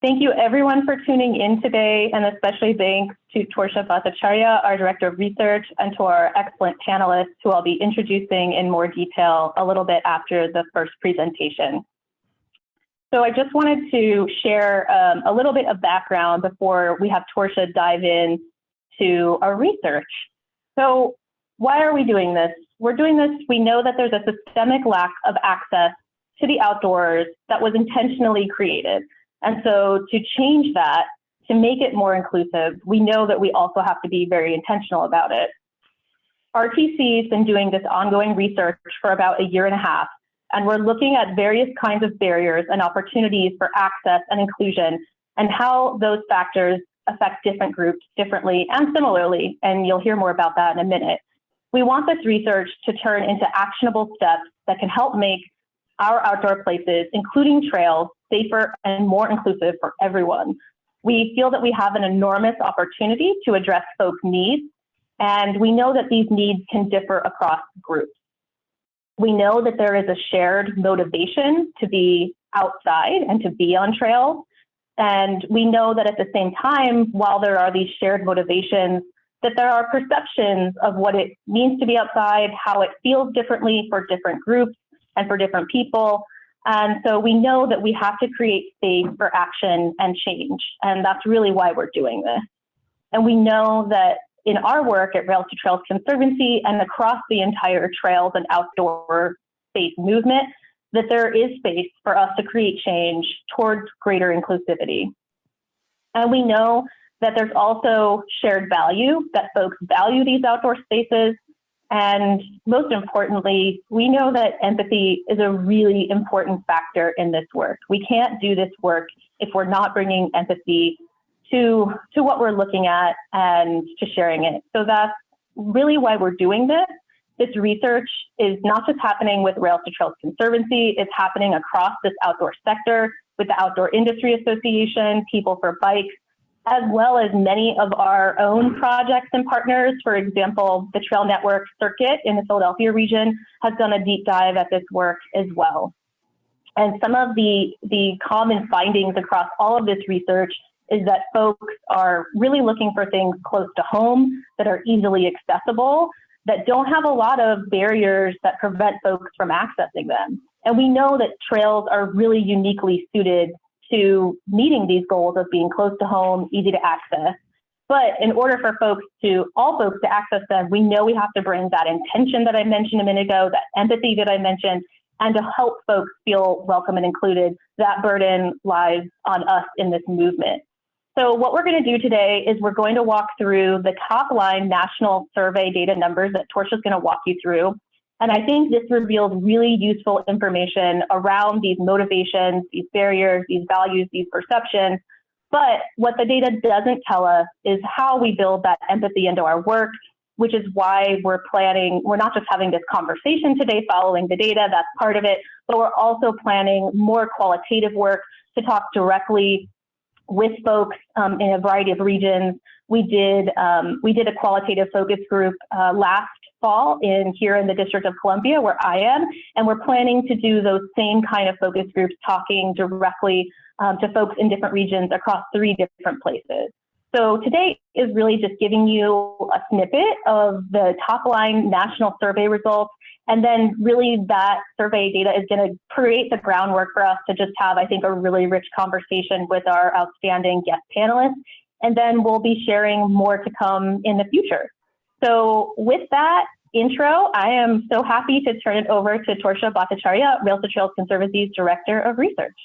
Thank you everyone for tuning in today, and especially thanks to Torsha Bhattacharya, our Director of Research, and to our excellent panelists who I'll be introducing in more detail a little bit after the first presentation. So I just wanted to share a little bit of background before we have Torsha dive in to our research. So why are we doing this? We're doing this, we know that there's a systemic lack of access to the outdoors that was intentionally created. And so to change that, to make it more inclusive, we know that we also have to be very intentional about it. RTC has been doing this ongoing research for about a year and a half, and we're looking at various kinds of barriers and opportunities for access and inclusion and how those factors affect different groups differently and similarly, and you'll hear more about that in a minute. We want this research to turn into actionable steps that can help make our outdoor places, including trails, safer and more inclusive for everyone. We feel that we have an enormous opportunity to address folks' needs, and we know that these needs can differ across groups. We know that there is a shared motivation to be outside and to be on trails, and we know that at the same time, while there are these shared motivations, that there are perceptions of what it means to be outside, how it feels differently for different groups and for different people. And so we know that we have to create space for action and change. And that's really why we're doing this. And we know that in our work at Rails to Trails Conservancy and across the entire trails and outdoor space movement, that there is space for us to create change towards greater inclusivity. And we know that there's also shared value, that folks value these outdoor spaces. And most importantly, we know that empathy is a really important factor in this work. We can't do this work if we're not bringing empathy to what we're looking at and to sharing it. So that's really why we're doing this. This research is not just happening with Rails to Trails Conservancy, it's happening across this outdoor sector with the Outdoor Industry Association, People for Bikes, as well as many of our own projects and partners. For example, the Trail Network Circuit in the Philadelphia region has done a deep dive at this work as well. And some of the common findings across all of this research is that folks are really looking for things close to home, that are easily accessible, that don't have a lot of barriers that prevent folks from accessing them. And we know that trails are really uniquely suited to meeting these goals of being close to home, easy to access. But in order for all folks to access them, we know we have to bring that intention that I mentioned a minute ago, that empathy that I mentioned, and to help folks feel welcome and included. That burden lies on us in this movement. So what we're going to do today is we're going to walk through the top line national survey data numbers that Torsha's going to walk you through. And I think this reveals really useful information around these motivations, these barriers, these values, these perceptions. But what the data doesn't tell us is how we build that empathy into our work, which is why we're not just having this conversation today following the data, that's part of it, but we're also planning more qualitative work to talk directly with folks in a variety of regions. We did a qualitative focus group last fall here in the District of Columbia, where I am, and we're planning to do those same kind of focus groups, talking directly to folks in different regions across 3 different places. So today is really just giving you a snippet of the top line national survey results, and then really that survey data is going to create the groundwork for us to just have, I think, a really rich conversation with our outstanding guest panelists, and then we'll be sharing more to come in the future. So with that intro, I am so happy to turn it over to Torsha Bhattacharya, Rails to Trails Conservancy's Director of Research.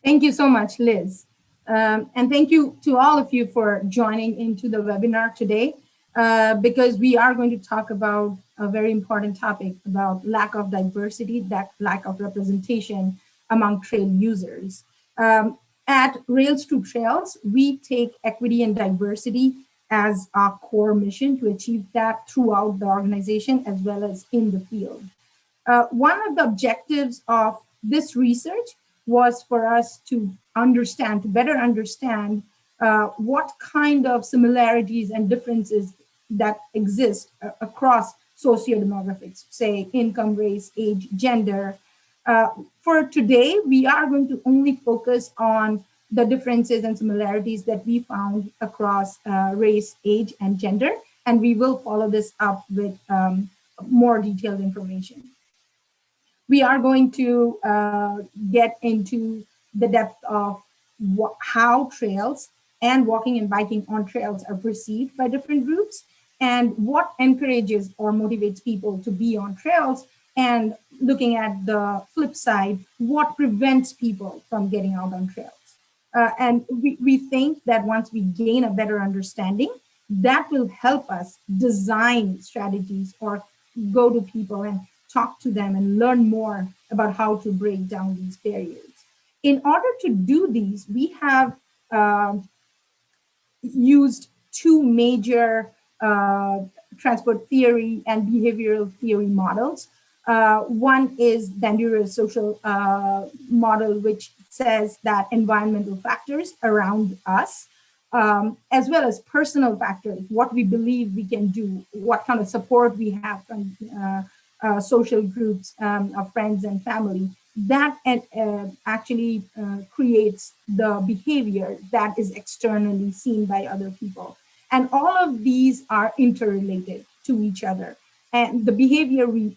Thank you so much, Liz. And thank you to all of you for joining into the webinar today, because we are going to talk about a very important topic about lack of diversity, that lack of representation among trail users. At Rails to Trails, we take equity and diversity as our core mission to achieve that throughout the organization as well as in the field. One of the objectives of this research was for us to better understand what kind of similarities and differences that exist across sociodemographics, say income, race, age, gender, For today, we are going to only focus on the differences and similarities that we found across race, age, and gender, and we will follow this up with more detailed information. We are going to get into the depth of how trails and walking and biking on trails are perceived by different groups, and what encourages or motivates people to be on trails, and looking at the flip side, what prevents people from getting out on trails. And we think that once we gain a better understanding, that will help us design strategies or go to people and talk to them and learn more about how to break down these barriers. In order to do these, we have used two major transport theory and behavioral theory models. One is Bandura's social model, which says that environmental factors around us, as well as personal factors, what we believe we can do, what kind of support we have from social groups of friends and family, that actually creates the behavior that is externally seen by other people. And all of these are interrelated to each other. And the behavior we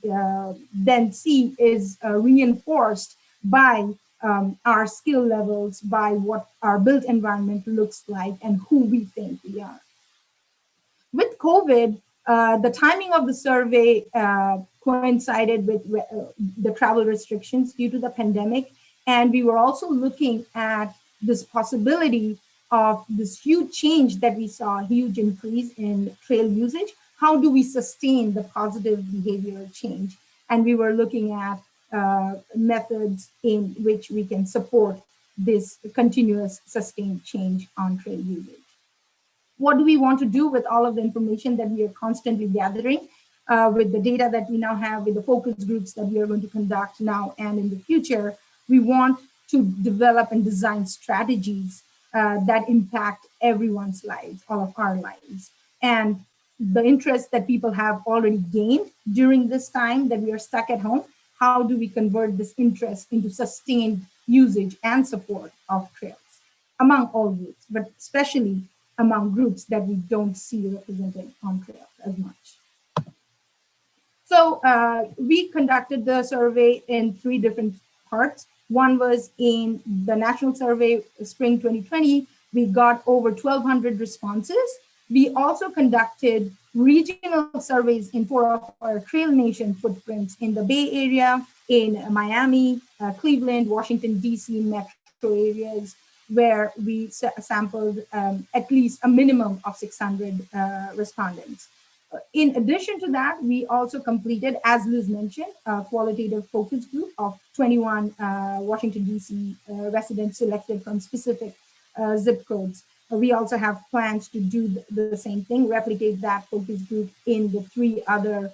then see is reinforced by our skill levels, by what our built environment looks like, and who we think we are. With COVID, the timing of the survey coincided with the travel restrictions due to the pandemic. And we were also looking at this possibility of this huge change that we saw, a huge increase in trail usage. How do we sustain the positive behavioral change? And we were looking at methods in which we can support this continuous sustained change on trail usage. What do we want to do with all of the information that we are constantly gathering, with the data that we now have, with the focus groups that we are going to conduct now and in the future? We want to develop and design strategies that impact everyone's lives, all of our lives. And the interest that people have already gained during this time that we are stuck at home, how do we convert this interest into sustained usage and support of trails among all groups, but especially among groups that we don't see represented on trails as much. So we conducted the survey in 3 different parts. One was in the national survey, spring 2020. We got over 1,200 responses. We also conducted regional surveys in 4 of our Trail Nation footprints in the Bay Area, in Miami, Cleveland, Washington, DC metro areas, where we sampled at least a minimum of 600 respondents. In addition to that, we also completed, as Liz mentioned, a qualitative focus group of 21 Washington, D.C. Residents selected from specific zip codes. We also have plans to do the same thing, replicate that focus group in the 3 other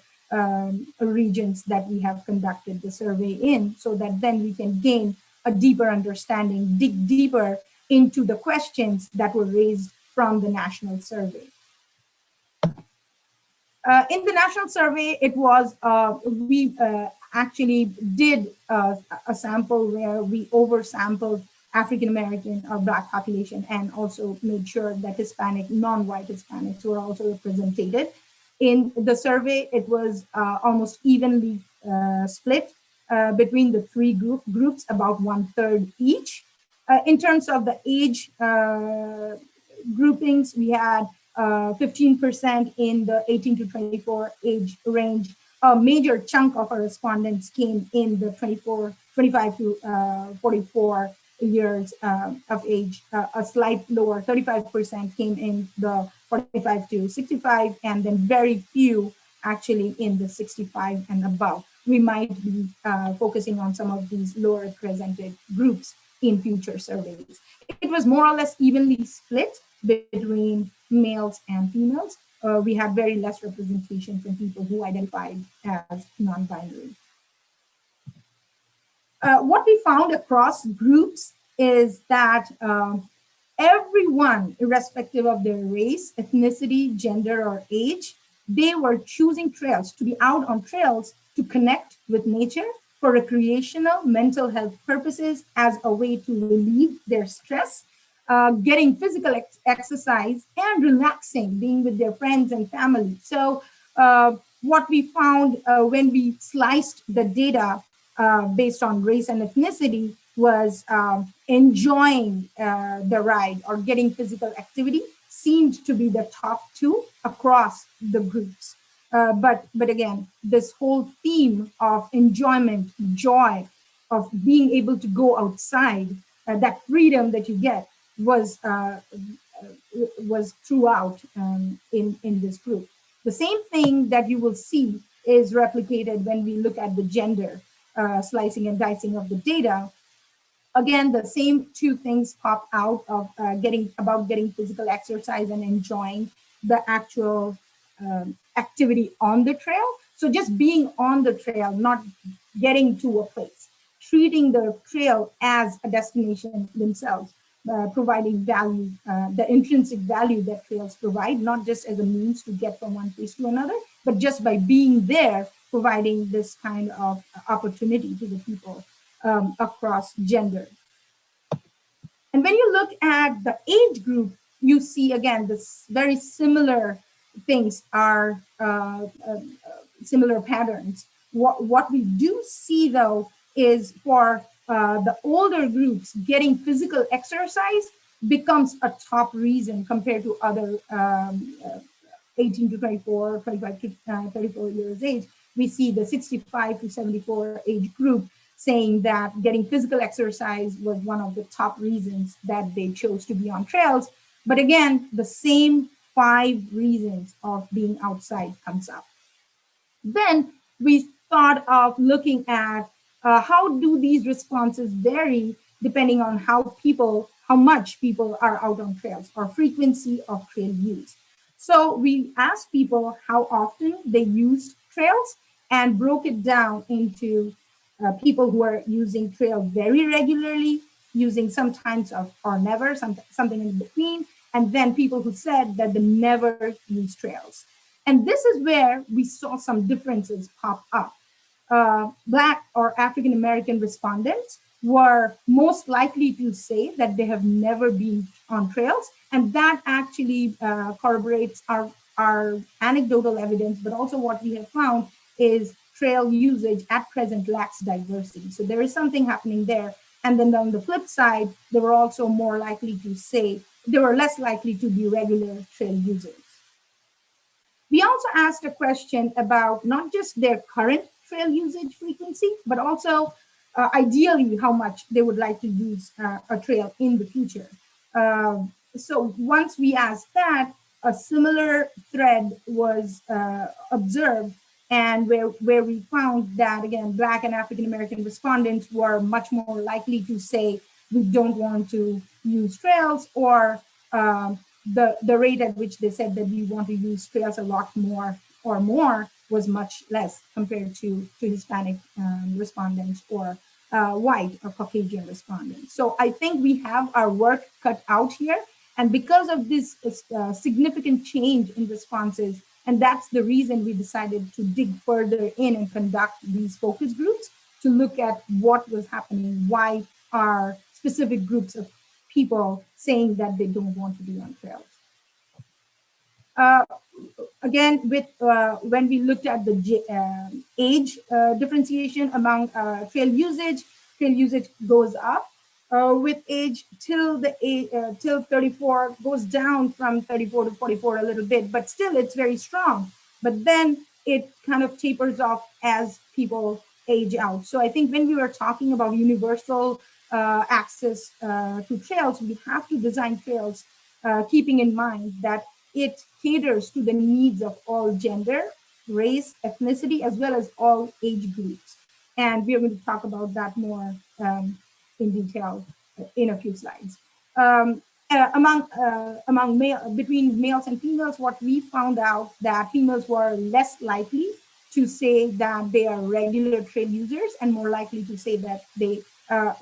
regions that we have conducted the survey in, so that then we can gain a deeper understanding, dig deeper into the questions that were raised from the national survey. In the national survey, it was, we actually did a sample where we oversampled African-American or Black population, and also made sure that Hispanic, non-white Hispanics were also represented. In the survey, it was almost evenly split between the 3 groups, about 1/3 each. In terms of the age groupings, we had 15% in the 18 to 24 age range. A major chunk of our respondents came in the 25 to 44 years of age. A slight lower, 35% came in the 45 to 65, and then very few actually in the 65 and above. We might be focusing on some of these lower represented groups in future surveys. It was more or less evenly split between males and females. We had very less representation from people who identified as non-binary. What we found across groups is that everyone, irrespective of their race, ethnicity, gender, or age, they were choosing trails, to be out on trails, to connect with nature, for recreational mental health purposes as a way to relieve their stress, getting physical exercise and relaxing, being with their friends and family. So what we found when we sliced the data based on race and ethnicity was enjoying the ride or getting physical activity seemed to be the top two across the groups. But again, this whole theme of enjoyment, joy, of being able to go outside, that freedom that you get was throughout in this group. The same thing that you will see is replicated when we look at the gender slicing and dicing of the data. Again, the same two things pop out of getting physical exercise and enjoying the actual activity on the trail. So just being on the trail, not getting to a place, treating the trail as a destination themselves, providing value, the intrinsic value that trails provide, not just as a means to get from one place to another, but just by being there, providing this kind of opportunity to the people across gender. And when you look at the age group, you see again this very similar things are similar patterns. What we do see though is for the older groups, getting physical exercise becomes a top reason compared to other 18 to 24, 25 to 34 years age. We see the 65 to 74 age group saying that getting physical exercise was one of the top reasons that they chose to be on trails. But again, the same 5 reasons of being outside comes up. Then we thought of looking at how do these responses vary depending on how much people are out on trails or frequency of trail use. So we asked people how often they used trails and broke it down into people who are using trail very regularly, using sometimes or never, something in between, and then people who said that they never use trails. And this is where we saw some differences pop up. Black or African American respondents were most likely to say that they have never been on trails, and that actually corroborates our anecdotal evidence, but also what we have found is trail usage at present lacks diversity. So there is something happening there. And then on the flip side, they were also more likely to say, they were less likely to be regular trail users. We also asked a question about not just their current trail usage frequency, but also ideally how much they would like to use a trail in the future. So once we asked that, a similar thread was observed, and where we found that, again, Black and African American respondents were much more likely to say we don't want to use trails, or the rate at which they said that we want to use trails a lot more or more was much less compared to Hispanic respondents or white or Caucasian respondents. So I think we have our work cut out here. And because of this significant change in responses, and that's the reason we decided to dig further in and conduct these focus groups to look at what was happening, why are specific groups of people saying that they don't want to be on trails. Again, when we looked at the age differentiation among trail usage goes up with age till 34, goes down from 34 to 44 a little bit, but still it's very strong. But then it kind of tapers off as people age out. So I think when we were talking about universal access to trails, we have to design trails keeping in mind that it caters to the needs of all gender, race, ethnicity, as well as all age groups. And we're going to talk about that more in detail in a few slides. Between males and females, what we found out that females were less likely to say that they are regular trail users and more likely to say that they are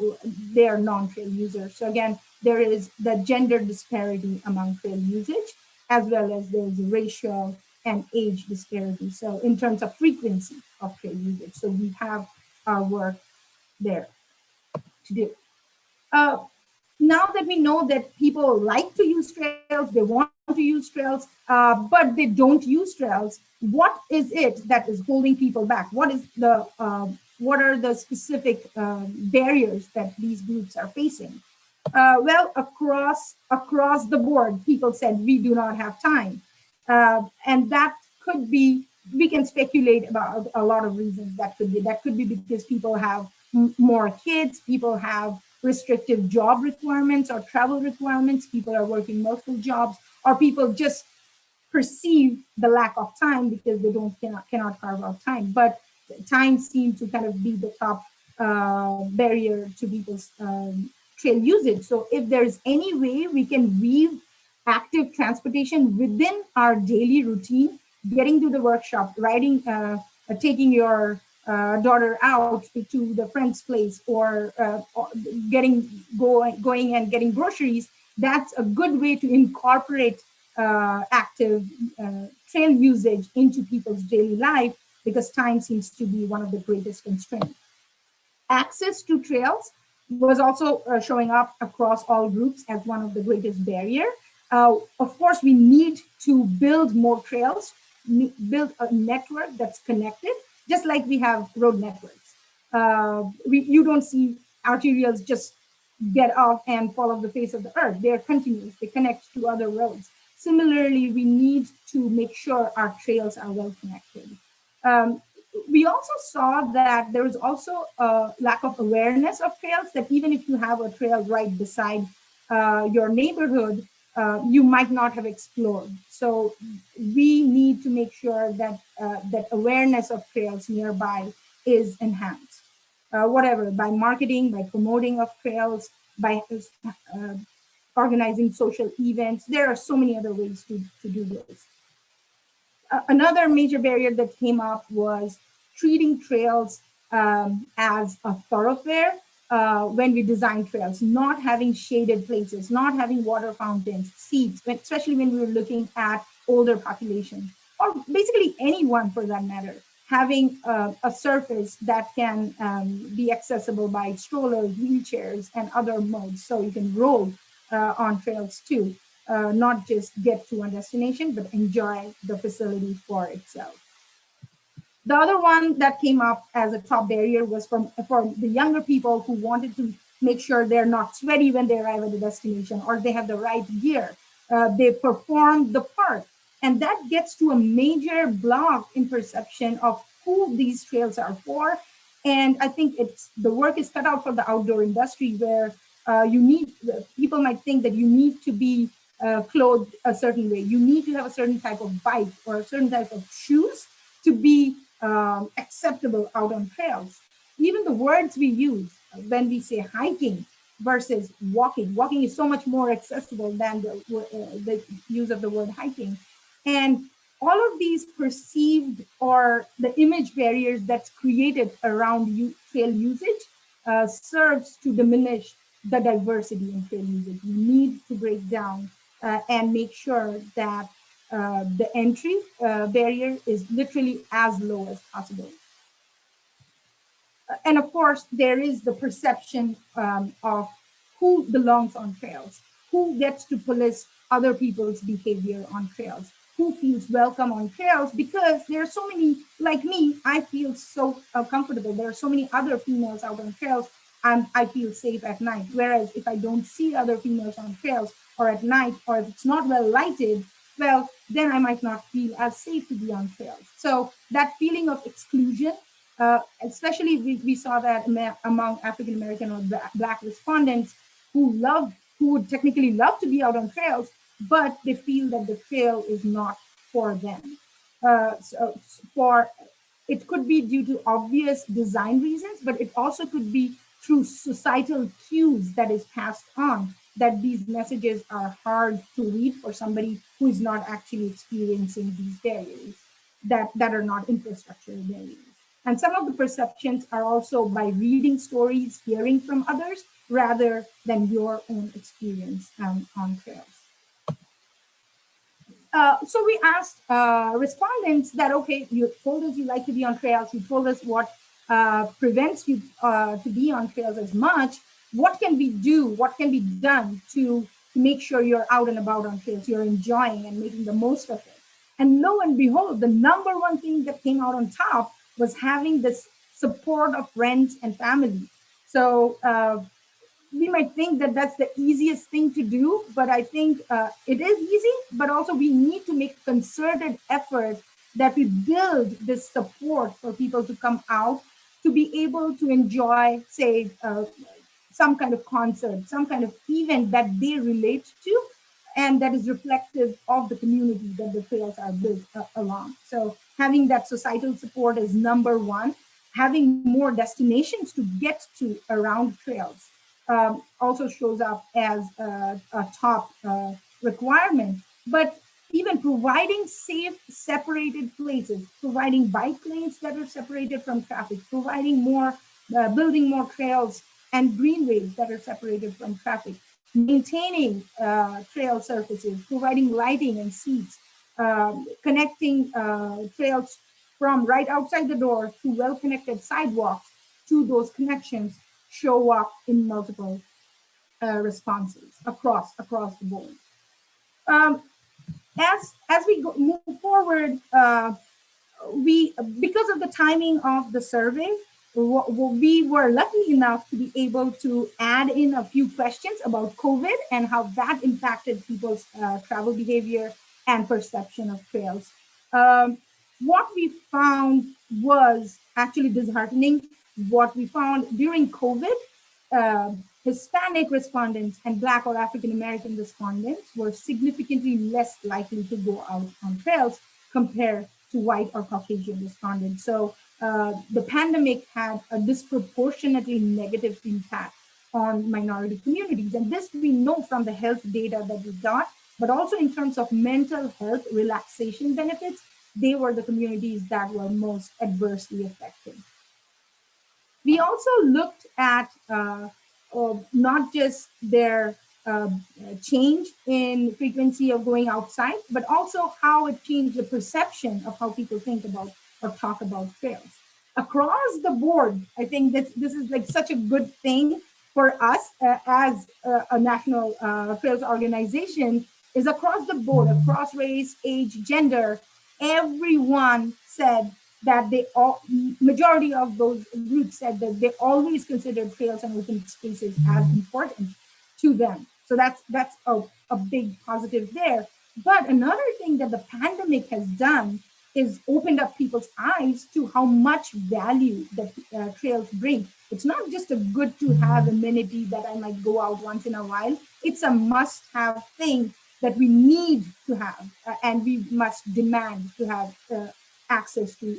non-trail users. So again, there is the gender disparity among trail usage, as well as there's racial and age disparity. So in terms of frequency of trail usage, so we have our work there to do. Now that we know that people like to use trails, they want to use trails, but they don't use trails, what is it that is holding people back? What are the specific barriers that these groups are facing? Well, across the board, people said we do not have time, and that could be. We can speculate about a lot of reasons that could be. That could be because people have more kids, people have restrictive job requirements or travel requirements, people are working multiple jobs, or people just perceive the lack of time because they cannot carve out time. But time seems to kind of be the top barrier to people's trail usage. So if there's any way we can weave active transportation within our daily routine, getting to the workshop, riding, taking your daughter out to the friend's place, or going and getting groceries, that's a good way to incorporate active trail usage into people's daily life, because time seems to be one of the greatest constraints. Access to trails was also showing up across all groups as one of the greatest barriers. Of course, we need to build more trails, build a network that's connected, just like we have road networks. You don't see arterials just get off and fall off the face of the earth. They're continuous, they connect to other roads. Similarly, we need to make sure our trails are well connected. We also saw that there is also a lack of awareness of trails, that even if you have a trail right beside your neighborhood, you might not have explored. So we need to make sure that that awareness of trails nearby is enhanced. Whatever, by marketing, by promoting of trails, by organizing social events. There are so many other ways to do this. Another major barrier that came up was treating trails as a thoroughfare when we design trails, not having shaded places, not having water fountains, seats, especially when we were looking at older populations, or basically anyone for that matter, having a surface that can be accessible by strollers, wheelchairs, and other modes, so you can roll on trails too, not just get to one destination, but enjoy the facility for itself. The other one that came up as a top barrier was for the younger people who wanted to make sure they're not sweaty when they arrive at the destination, or they have the right gear. They perform the part. And that gets to a major block in perception of who these trails are for. And I think the work is cut out for the outdoor industry, where people might think that you need to be clothed a certain way. You need to have a certain type of bike or a certain type of shoes to be acceptable out on trails. Even the words we use when we say hiking versus walking. Walking is so much more accessible than the use of the word hiking. And all of these perceived or the image barriers that's created around trail usage serves to diminish the diversity in trail usage. We need to break down and make sure that the entry barrier is literally as low as possible. And of course, there is the perception of who belongs on trails, who gets to police other people's behavior on trails, who feels welcome on trails, because there are so many, like me, I feel so comfortable. There are so many other females out on trails, and I feel safe at night. Whereas if I don't see other females on trails, or at night, or if it's not well lighted, well, then I might not feel as safe to be on trails. So that feeling of exclusion, especially we saw that among African American or Black respondents who would technically love to be out on trails, but they feel that the trail is not for them. It could be due to obvious design reasons, but it also could be through societal cues that is passed on, that these messages are hard to read for somebody who is not actually experiencing these barriers that are not infrastructure barriers. And some of the perceptions are also by reading stories, hearing from others, rather than your own experience on trails. So we asked respondents that, okay, you told us you like to be on trails, you told us what prevents you to be on trails as much, what can we do? What can be done to make sure you're out and about on trails, you're enjoying and making the most of it? And lo and behold, the number one thing that came out on top was having this support of friends and family. So we might think that that's the easiest thing to do, but I think it is easy, but also we need to make a concerted effort that we build this support for people to come out, to be able to enjoy, say, some kind of concert, some kind of event that they relate to, and that is reflective of the community that the trails are built along. So having that societal support is number one. Having more destinations to get to around trails also shows up as a top requirement. But even providing safe, separated places, providing bike lanes that are separated from traffic, providing more, building more trails and greenways that are separated from traffic, maintaining trail surfaces, providing lighting and seats, connecting trails from right outside the door to well-connected sidewalks to those connections show up in multiple responses across the board. Um, as we move forward, we, because of the timing of the survey, we were lucky enough to be able to add in a few questions about COVID and how that impacted people's travel behavior and perception of trails. What we found was actually disheartening. What we found during COVID, Hispanic respondents and Black or African American respondents were significantly less likely to go out on trails compared to white or Caucasian respondents. So the pandemic had a disproportionately negative impact on minority communities. And this we know from the health data that we got, but also in terms of mental health relaxation benefits, they were the communities that were most adversely affected. We also looked at not just their change in frequency of going outside, but also how it changed the perception of how people think about or talk about trails. Across the board, I think that this is like such a good thing for us as a national trails organization, is across the board, across race, age, gender, everyone said that they all, majority of those groups said that they always considered trails and open spaces as important to them. So that's a big positive there. But another thing that the pandemic has done is opened up people's eyes to how much value that trails bring. It's not just a good to have amenity that I might go out once in a while. It's a must have thing that we need to have and we must demand to have access to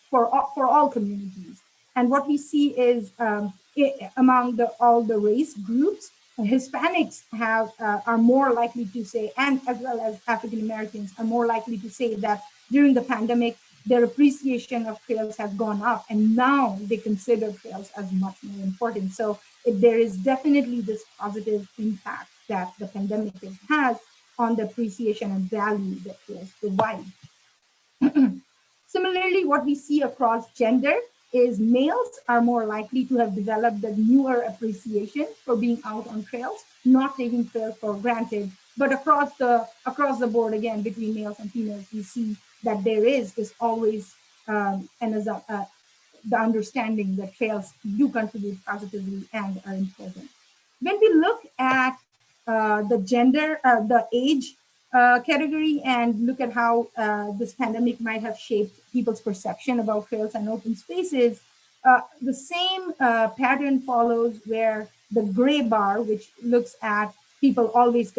for all communities. And what we see is among all the race groups, Hispanics are more likely to say, and as well as African Americans are more likely to say that during the pandemic, their appreciation of trails has gone up, and now they consider trails as much more important. So there is definitely this positive impact that the pandemic has on the appreciation and value that trails provide. Similarly, what we see across gender is males are more likely to have developed the newer appreciation for being out on trails, not taking trails for granted. But across the board, again, between males and females, we see that there is always the understanding that trails do contribute positively and are important. When we look at the gender, the age category, and look at how this pandemic might have shaped people's perception about trails and open spaces, the same pattern follows, where the gray bar, which looks at people always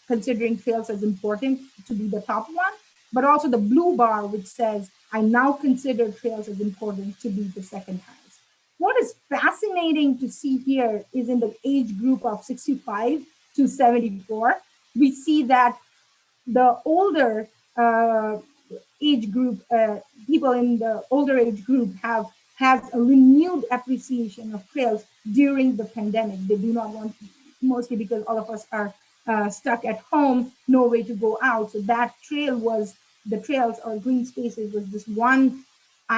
considering trails as important, to be the top one, but also the blue bar, which says, I now consider trails as important, to be the second highest. What is fascinating to see here is in the age group of 65 to 74, we see that the older age group, people in the older age group has a renewed appreciation of trails during the pandemic. They do not want, mostly because all of us are stuck at home, no way to go out. So that the trails or green spaces was this one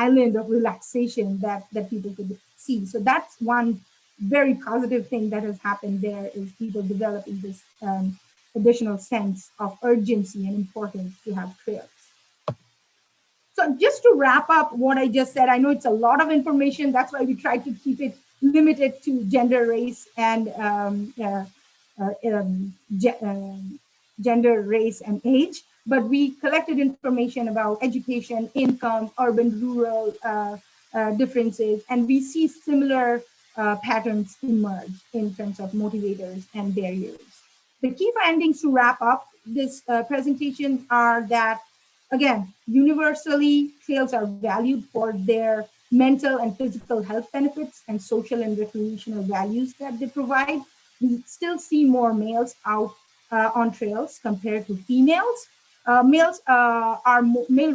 island of relaxation that people could see. So that's one very positive thing that has happened there, is people developing this additional sense of urgency and importance to have trails. So just to wrap up what I just said, I know it's a lot of information. That's why we tried to keep it limited to gender, race, and gender, race, and age. But we collected information about education, income, urban, rural differences, and we see similar patterns emerge in terms of motivators and barriers. The key findings to wrap up this presentation are that, again, universally, trails are valued for their mental and physical health benefits and social and recreational values that they provide. We still see more males out on trails compared to females. Male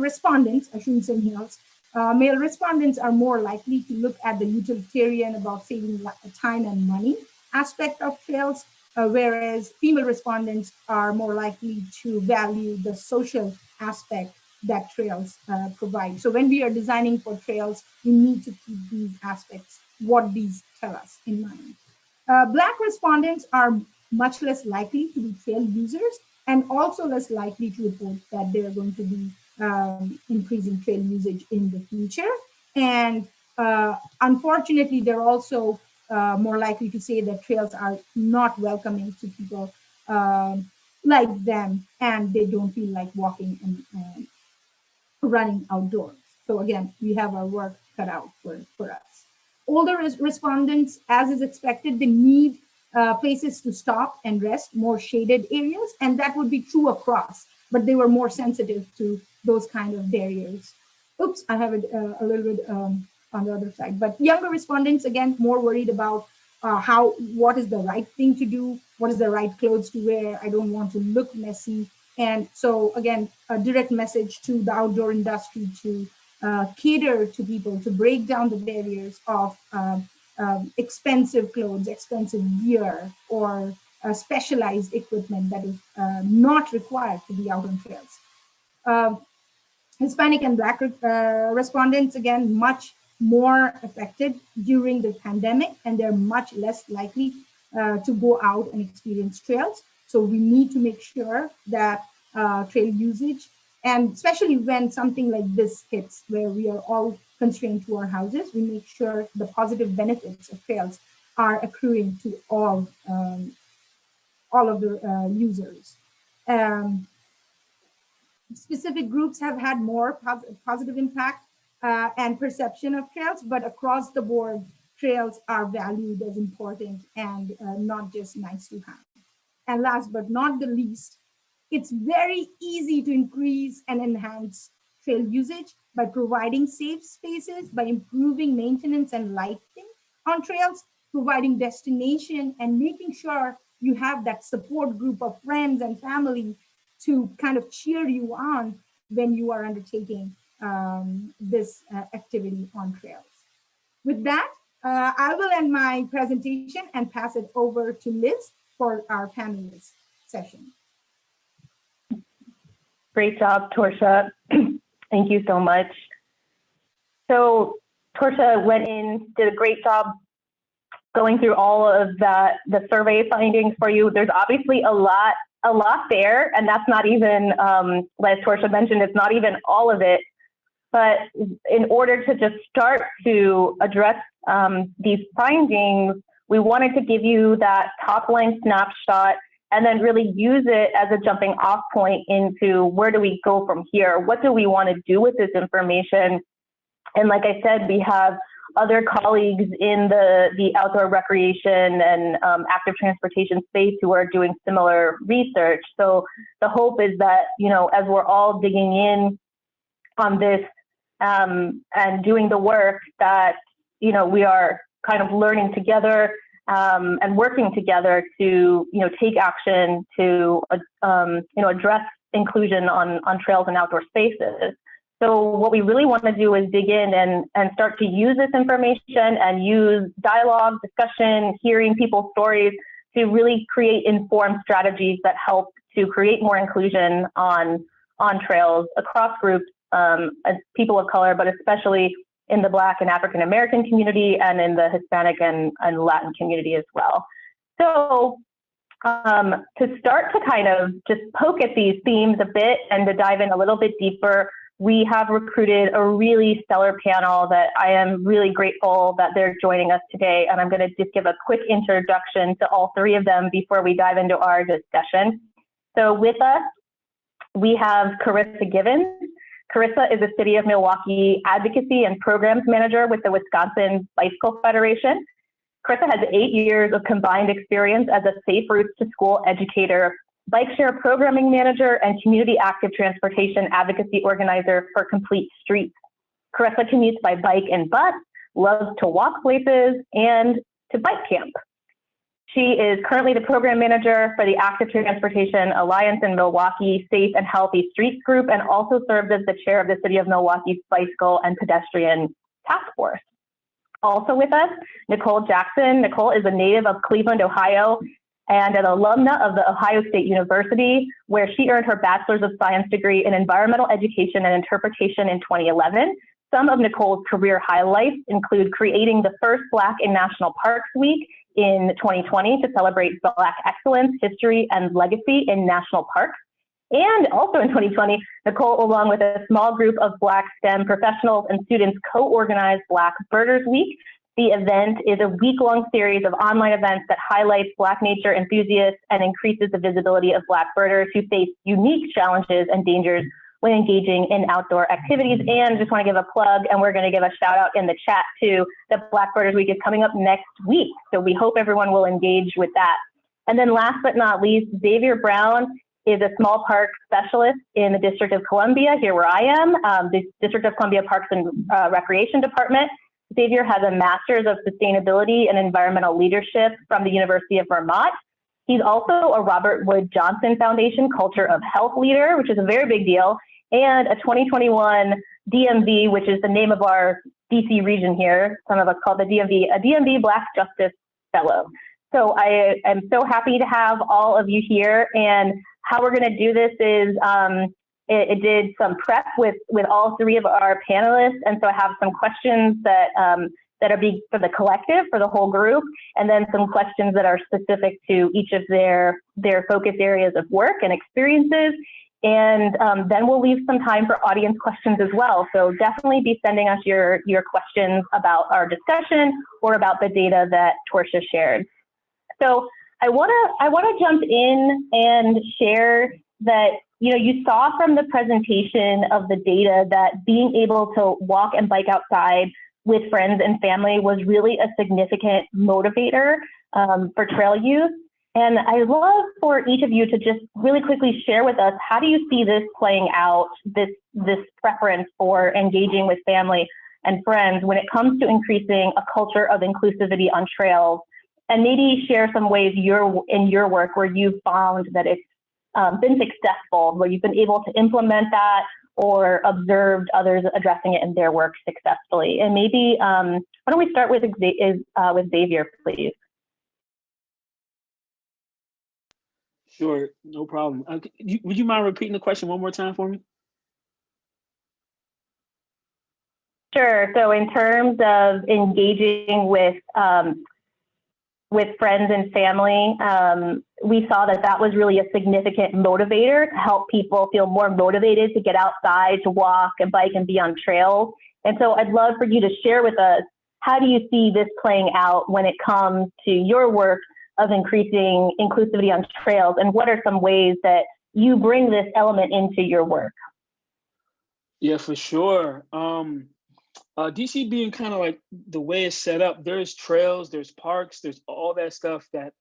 respondents, I shouldn't say males, male respondents are more likely to look at the utilitarian, about saving time and money aspect of trails, whereas female respondents are more likely to value the social aspect that trails provide. So when we are designing for trails, we need to keep these aspects, what these tell us, in mind. Black respondents are much less likely to be trail users, and also less likely to report that they're going to be increasing trail usage in the future. And unfortunately, they're also more likely to say that trails are not welcoming to people like them, and they don't feel like walking and running outdoors. So again, we have our work cut out for us. Older respondents, as is expected, they need places to stop and rest, more shaded areas, and that would be true across, but they were more sensitive to those kind of barriers. Oops, I have it a little bit on the other side. But younger respondents, again, more worried about what is the right thing to do, what is the right clothes to wear, I don't want to look messy. And so again, a direct message to the outdoor industry to cater to people, to break down the barriers of expensive clothes, expensive gear, or specialized equipment that is not required to be out on trails. Hispanic and Black respondents, again, much more affected during the pandemic, and they're much less likely to go out and experience trails. So we need to make sure that trail usage, and especially when something like this hits, where we are all constrained to our houses, we make sure the positive benefits of trails are accruing to all of the users. Specific groups have had more positive impact and perception of trails, but across the board, trails are valued as important and not just nice to have. And last but not the least, it's very easy to increase and enhance trail usage by providing safe spaces, by improving maintenance and lighting on trails, providing destination, and making sure you have that support group of friends and family to kind of cheer you on when you are undertaking this activity on trails. With that, I will end my presentation and pass it over to Liz for our panelist session. Great job, Torsha. Thank you so much. So Torsha went in, did a great job going through all of that, the survey findings for you. There's obviously a lot there, and that's not even, as Torsha mentioned, it's not even all of it. But in order to just start to address these findings, we wanted to give you that top-line snapshot and then really use it as a jumping off point into where do we go from here? What do we want to do with this information? And like I said, we have other colleagues in the outdoor recreation and active transportation space who are doing similar research. So the hope is that, you know, as we're all digging in on this and doing the work, that, you know, we are kind of learning together and working together to, you know, take action to, you know, address inclusion on trails and outdoor spaces. So what we really want to do is dig in and start to use this information and use dialogue, discussion, hearing people's stories to really create informed strategies that help to create more inclusion on trails across groups as people of color, but especially in the Black and African American community and in the Hispanic and Latin community as well. So to start to kind of just poke at these themes a bit and to dive in a little bit deeper, we have recruited a really stellar panel that I am really grateful that they're joining us today. And I'm going to just give a quick introduction to all three of them before we dive into our discussion. So with us, we have Carissa Givens. Carissa is a City of Milwaukee Advocacy and Programs Manager with the Wisconsin Bicycle Federation. Carissa has 8 years of combined experience as a Safe Routes to School educator, bike share programming manager, and community active transportation advocacy organizer for Complete Streets. Carissa commutes by bike and bus, loves to walk places, and to bike camp. She is currently the program manager for the Active Transportation Alliance in Milwaukee Safe and Healthy Streets Group, and also serves as the chair of the City of Milwaukee's Bicycle and Pedestrian Task Force. Also with us, Nicole Jackson. Nicole is a native of Cleveland, Ohio, and an alumna of the Ohio State University, where she earned her Bachelor's of Science degree in Environmental Education and Interpretation in 2011. Some of Nicole's career highlights include creating the first Black in National Parks Week in 2020 to celebrate Black excellence, history, and legacy in national parks. And also in 2020, Nicole, along with a small group of Black STEM professionals and students, co-organized Black Birders Week. The event is a week-long series of online events that highlights Black nature enthusiasts and increases the visibility of Black birders who face unique challenges and dangers when engaging in outdoor activities. And just want to give a plug, and we're going to give a shout out in the chat too, that Black Birders Week is coming up next week. So we hope everyone will engage with that. And then last but not least, Xavier Brown is a small park specialist in the District of Columbia, here where I am, the District of Columbia Parks and Recreation Department. Xavier has a Master's of Sustainability and Environmental Leadership from the University of Vermont. He's also a Robert Wood Johnson Foundation Culture of Health Leader, which is a very big deal, and a 2021 DMV, which is the name of our DC region here, some of us call the DMV, a DMV Black Justice Fellow. So I am so happy to have all of you here, and how we're going to do this is it did some prep with all three of our panelists, and so I have some questions that that are for the collective, for the whole group, and then some questions that are specific to each of their focus areas of work and experiences. And then we'll leave some time for audience questions as well. So definitely be sending us your questions about our discussion or about the data that Torcia shared. So I wanna jump in and share that, you know, you saw from the presentation of the data that being able to walk and bike outside with friends and family was really a significant motivator for trail use. And I'd love for each of you to just really quickly share with us, how do you see this playing out, this preference for engaging with family and friends when it comes to increasing a culture of inclusivity on trails? And maybe share some ways in your work where you've found that it's been successful, where you've been able to implement that or observed others addressing it in their work successfully. And maybe, why don't we start with Xavier, please? Sure, no problem. Would you mind repeating the question one more time for me? Sure. So in terms of engaging with friends and family, we saw that was really a significant motivator to help people feel more motivated to get outside, to walk and bike and be on trails. And so I'd love for you to share with us, how do you see this playing out when it comes to your work of increasing inclusivity on trails, and what are some ways that you bring this element into your work? Yeah, for sure. DC being kind of like the way it's set up, there's trails, there's parks, there's all that stuff that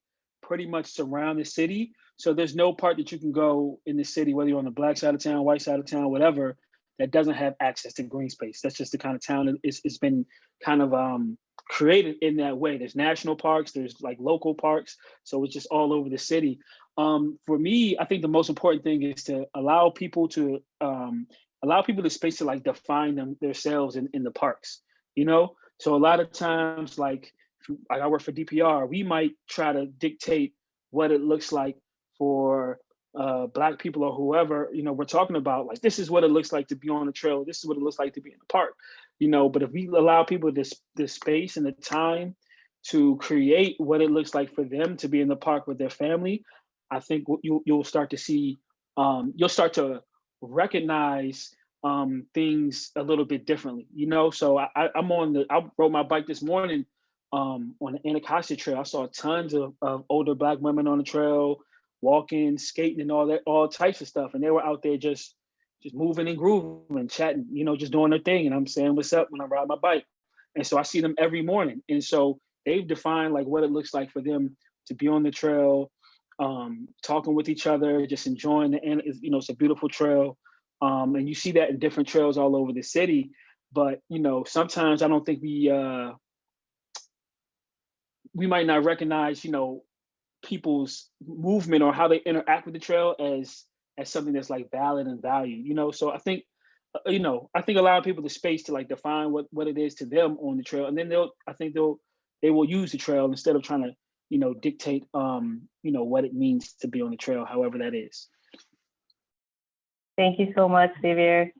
pretty much surround the city. So there's no part that you can go in the city, whether you're on the Black side of town, white side of town, whatever, that doesn't have access to green space. That's just the kind of town it's been kind of created in that way. There's national parks, there's like local parks. So it's just all over the city. For me, I think the most important thing is to allow people the space to like define themselves in the parks, you know? So a lot of times, like I work for DPR, we might try to dictate what it looks like for Black people or whoever, we're talking about like, this is what it looks like to be on the trail. This is what it looks like to be in the park, but if we allow people this space and the time to create what it looks like for them to be in the park with their family, I think you'll start to see, you'll start to recognize things a little bit differently, So I rode my bike this morning on the Anacostia Trail. I saw tons of older Black women on the trail, walking, skating, and all types of stuff. And they were out there just moving and grooving, chatting, just doing their thing. And I'm saying what's up when I ride my bike. And so I see them every morning. And so they've defined like what it looks like for them to be on the trail, talking with each other, just enjoying and it's a beautiful trail. And you see that in different trails all over the city. But sometimes I don't think we might not recognize people's movement or how they interact with the trail as something that's like valid and valued. So I think allowing people the space to like define what it is to them on the trail, and then they will use the trail instead of trying to dictate what it means to be on the trail, however that is. Thank you so much, Xavier.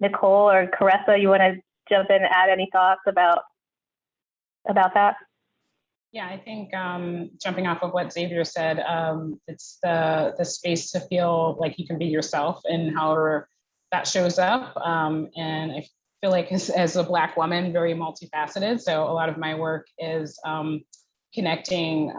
Nicole or Caressa, you want to jump in and add any thoughts about that? Yeah, I think jumping off of what Xavier said, it's the space to feel like you can be yourself and however that shows up. And I feel like as a Black woman, very multifaceted. So a lot of my work is connecting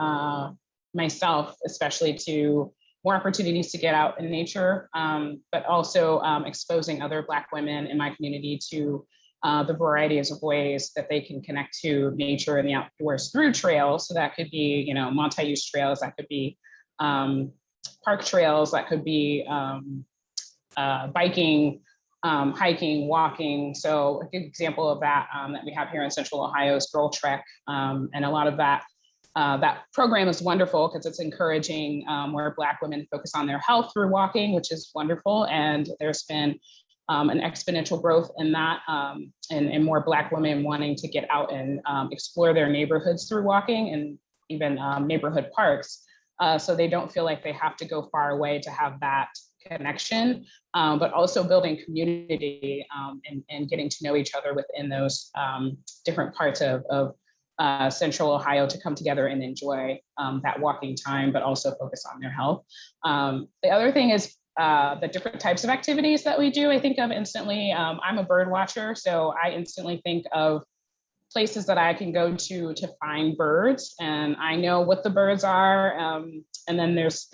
myself, especially to more opportunities to get out in nature, but also exposing other Black women in my community to the varieties of ways that they can connect to nature and the outdoors through trails. So that could be, multi-use trails, that could be park trails, that could be biking, hiking, walking. So a good example of that that we have here in Central Ohio is Girl Trek. And a lot of that program is wonderful because it's encouraging where Black women focus on their health through walking, which is wonderful. And there's been an exponential growth in that and more Black women wanting to get out and explore their neighborhoods through walking and even neighborhood parks. So they don't feel like they have to go far away to have that connection, but also building community and getting to know each other within those different parts of Central Ohio to come together and enjoy that walking time, but also focus on their health. The other thing is the different types of activities that we do. I think of instantly, I'm a bird watcher, so I instantly think of places that I can go to find birds, and I know what the birds are. And then there's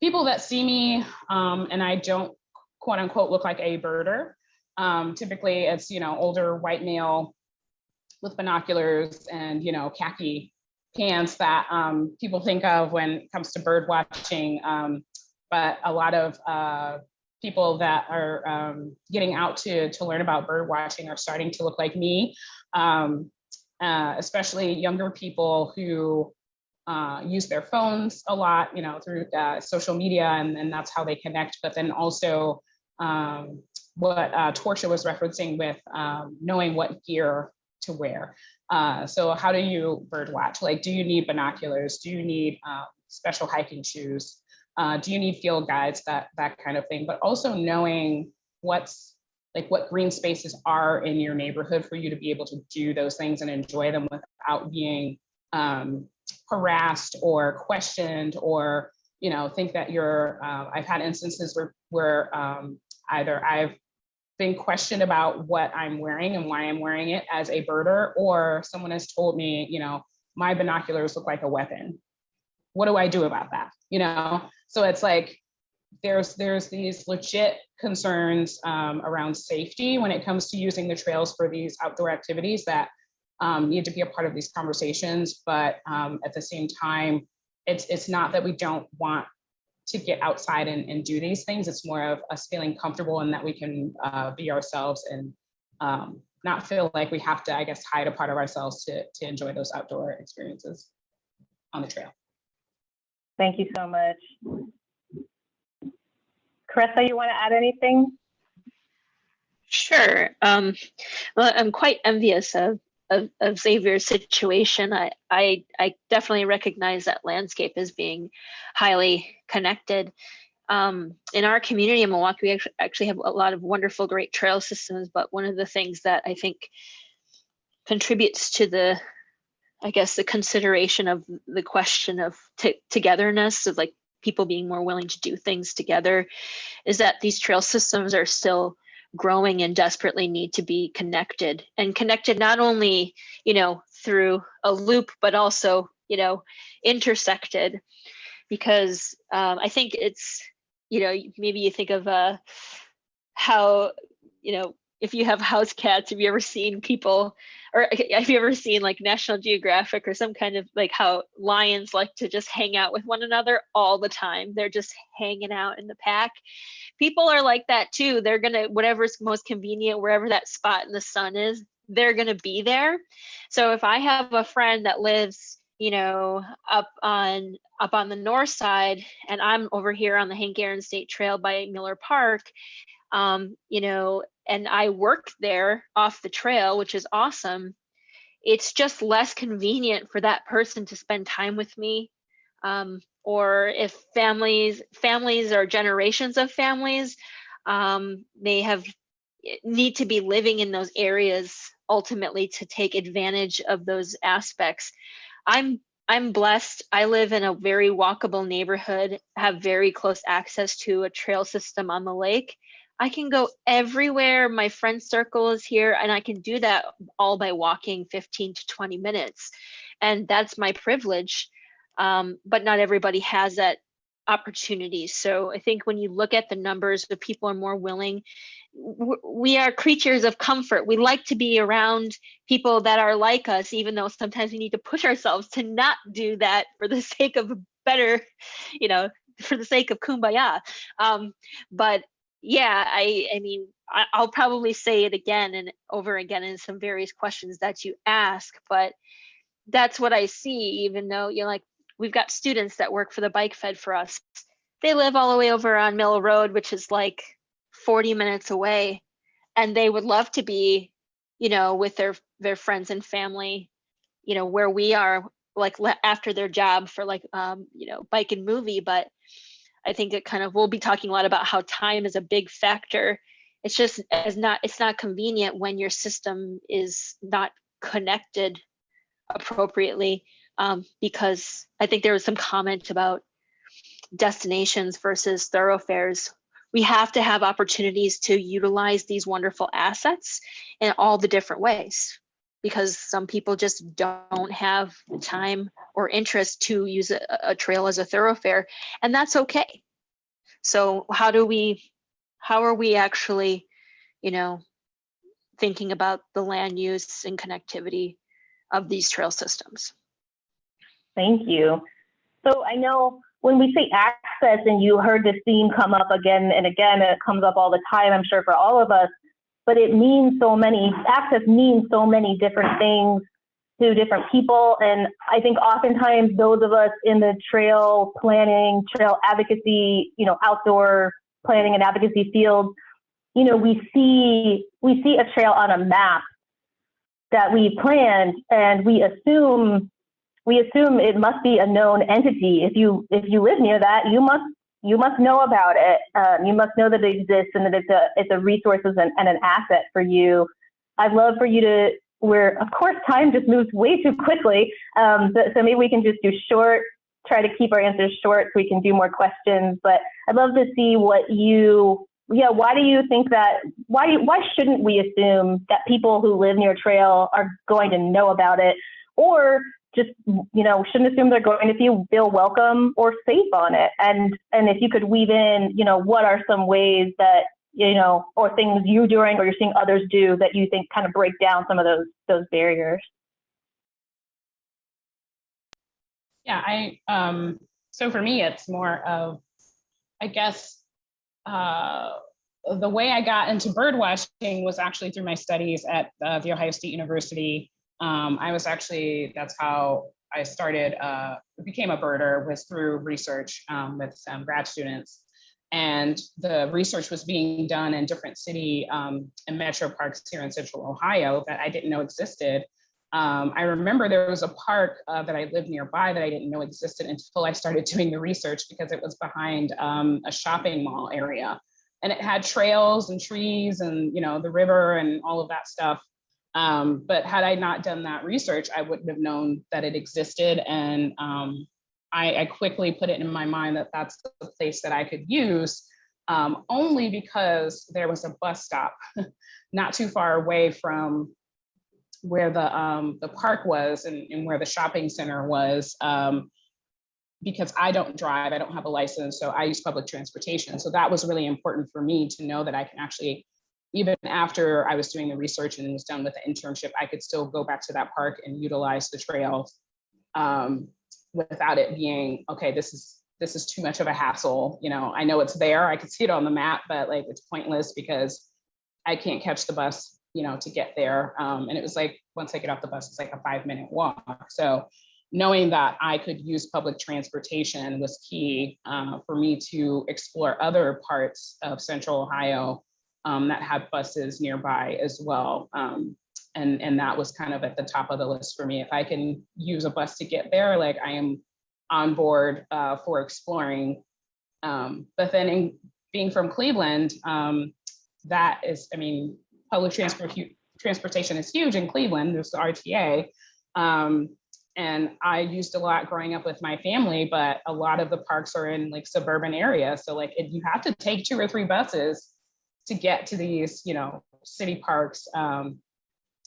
people that see me and I don't quote unquote look like a birder. Typically it's, older white male with binoculars and, khaki pants that people think of when it comes to bird watching. But a lot of people that are getting out to learn about bird watching are starting to look like me, especially younger people who use their phones a lot, through social media, and that's how they connect. But then also what Torsha was referencing with knowing what gear to wear. So how do you bird watch? Like, do you need binoculars? Do you need special hiking shoes? Do you need field guides, that kind of thing, but also knowing what green spaces are in your neighborhood for you to be able to do those things and enjoy them without being harassed or questioned or, think that you're, I've had instances where either I've been questioned about what I'm wearing and why I'm wearing it as a birder, or someone has told me, my binoculars look like a weapon. What do I do about that? So it's like, there's these legit concerns around safety when it comes to using the trails for these outdoor activities that need to be a part of these conversations. But at the same time, it's not that we don't want to get outside and do these things. It's more of us feeling comfortable and that we can be ourselves and not feel like we have to, I guess, hide a part of ourselves to enjoy those outdoor experiences on the trail. Thank you so much. Caressa, you want to add anything? Sure. Well, I'm quite envious of of Xavier's situation, I definitely recognize that landscape as being highly connected. In our community in Milwaukee, we actually have a lot of wonderful, great trail systems, but one of the things that I think contributes to the, I guess, the consideration of the question of togetherness, of like people being more willing to do things together, is that these trail systems are still growing and desperately need to be connected, and connected not only, you know, through a loop, but also, you know, intersected, because I think it's, you know, maybe you think of how, you know, if you have house cats, have you ever seen people, or have you ever seen like National Geographic or some kind of, like, how lions like to just hang out with one another all the time? They're just hanging out in the pack. People are like that too. They're gonna, whatever's most convenient, wherever that spot in the sun is, they're gonna be there. So if I have a friend that lives, you know, up on the north side, and I'm over here on the Hank Aaron State Trail by Miller Park, you know, and I work there off the trail, which is awesome. It's just less convenient for that person to spend time with me. Or if families or generations of families, they need to be living in those areas ultimately to take advantage of those aspects. I'm blessed. I live in a very walkable neighborhood, have very close access to a trail system on the lake. I can go everywhere. My friend circle is here, and I can do that all by walking 15 to 20 minutes. And that's my privilege. But not everybody has that opportunity. So I think when you look at the numbers, the people are more willing. We are creatures of comfort. We like to be around people that are like us, even though sometimes we need to push ourselves to not do that for the sake of better, you know, for the sake of kumbaya. But yeah, I mean, I'll probably say it again and over again in some various questions that you ask, but that's what I see. Even though, you know, like, we've got students that work for the Bike Fed for us. They live all the way over on Mill Road, which is like 40 minutes away. And they would love to be, you know, with their friends and family, you know, where we are, like after their job for like, you know, bike and movie. But I think it kind of, we'll be talking a lot about how time is a big factor. It's just it's not convenient when your system is not connected appropriately, because I think there was some comment about destinations versus thoroughfares. We have to have opportunities to utilize these wonderful assets in all the different ways, because some people just don't have the time or interest to use a trail as a thoroughfare, and that's okay. So how are we actually, you know, thinking about the land use and connectivity of these trail systems? Thank you. So I know when we say access, and you heard this theme come up again and again, and it comes up all the time, I'm sure, for all of us, but it means access means so many different things to different people. And I think oftentimes those of us in the trail planning, trail advocacy, you know, outdoor planning and advocacy field, you know, we see a trail on a map that we planned, and we assume it must be a known entity. If you live near that, you must know about it. You must know that it exists and that it's a resource and an asset for you. I'd love for you to, where of course time just moves way too quickly, so maybe we can just do try to keep our answers short so we can do more questions. But I'd love to see why do you think that, why shouldn't we assume that people who live near a trail are going to know about it, or just, you know, shouldn't assume they're going to feel welcome or safe on it? And if you could weave in, you know, what are some ways that, you know, or things you're doing or you're seeing others do that you think kind of break down some of those barriers? Yeah, so for me, it's more of, I guess, the way I got into bird watching was actually through my studies at The Ohio State University. That's how I became a birder, was through research with some grad students. And the research was being done in different city and metro parks here in Central Ohio that I didn't know existed. I remember there was a park that I lived nearby that I didn't know existed until I started doing the research, because it was behind a shopping mall area. And it had trails and trees and, you know, the river and all of that stuff. But had I not done that research, I wouldn't have known that it existed. And I quickly put it in my mind that that's the place that I could use, only because there was a bus stop not too far away from where the park was and where the shopping center was. Because I don't drive, I don't have a license, so I use public transportation. So that was really important for me to know that I can actually, even after I was doing the research and was done with the internship, I could still go back to that park and utilize the trails without it being, okay, this is too much of a hassle. You know, I know it's there, I could see it on the map, but like it's pointless because I can't catch the bus, you know, to get there. And it was like, once I get off the bus, it's like a 5-minute walk. So knowing that I could use public transportation was key for me to explore other parts of Central Ohio that had buses nearby as well. And that was kind of at the top of the list for me. If I can use a bus to get there, like I am on board for exploring. But then being from Cleveland, that is, I mean, public transportation is huge in Cleveland. There's the RTA. And I used a lot growing up with my family, but a lot of the parks are in like suburban areas. So like if you have to take 2 or 3 buses to get to these, you know, city parks,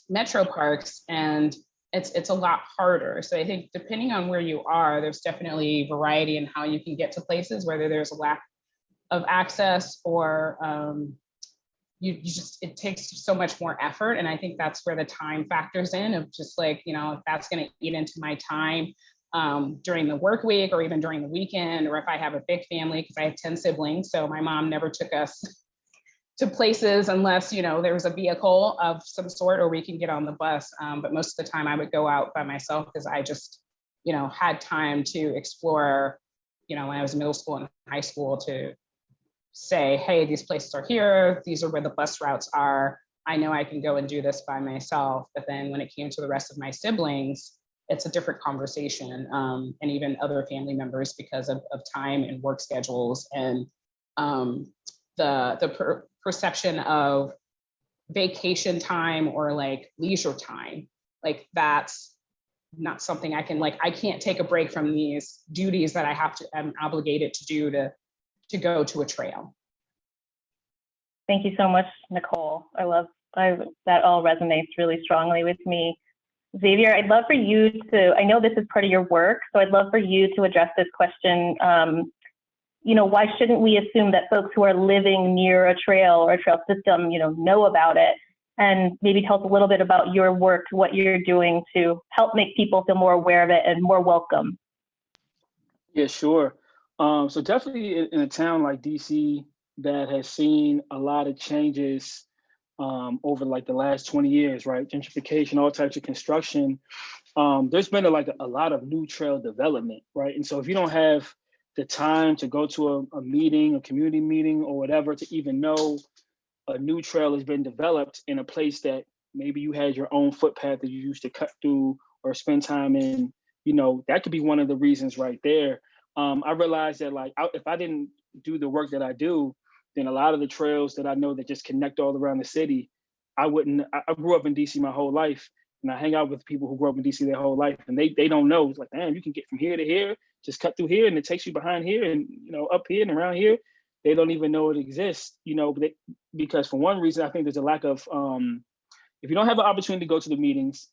metro parks, and it's a lot harder. So I think depending on where you are, there's definitely variety in how you can get to places, whether there's a lack of access or you just, it takes so much more effort. And I think that's where the time factors in of just like, you know, if that's going to eat into my time during the work week or even during the weekend, or if I have a big family, because I have 10 siblings. So my mom never took us to places unless, you know, there was a vehicle of some sort or we can get on the bus. But most of the time I would go out by myself because I just, you know, had time to explore, you know, when I was in middle school and high school to say, hey, these places are here. These are where the bus routes are. I know I can go and do this by myself. But then when it came to the rest of my siblings, it's a different conversation, and even other family members because of time and work schedules and the perception of vacation time or like leisure time. Like that's not something I can, like, I can't take a break from these duties that I'm obligated to do to go to a trail. Thank you so much, Nicole. That all resonates really strongly with me. Xavier, I'd love for you to, I know this is part of your work, so I'd love for you to address this question. You know, why shouldn't we assume that folks who are living near a trail or a trail system, you know about it? And maybe tell us a little bit about your work, what you're doing to help make people feel more aware of it and more welcome. Yeah, sure. So definitely in a town like DC that has seen a lot of changes over like the last 20 years, right? Gentrification, all types of construction. There's been a lot of new trail development, right? And so if you don't have the time to go to a meeting, a community meeting or whatever, to even know a new trail has been developed in a place that maybe you had your own footpath that you used to cut through or spend time in, you know, that could be one of the reasons right there. I realized that like, if I didn't do the work that I do, then a lot of the trails that I know that just connect all around the city, I grew up in DC my whole life, and I hang out with people who grew up in DC their whole life, and they don't know. It's like, damn, you can get from here to here, just cut through here, and it takes you behind here, and you know, up here and around here. They don't even know it exists, you know, because for one reason, I think there's a lack of, if you don't have an opportunity to go to the meetings,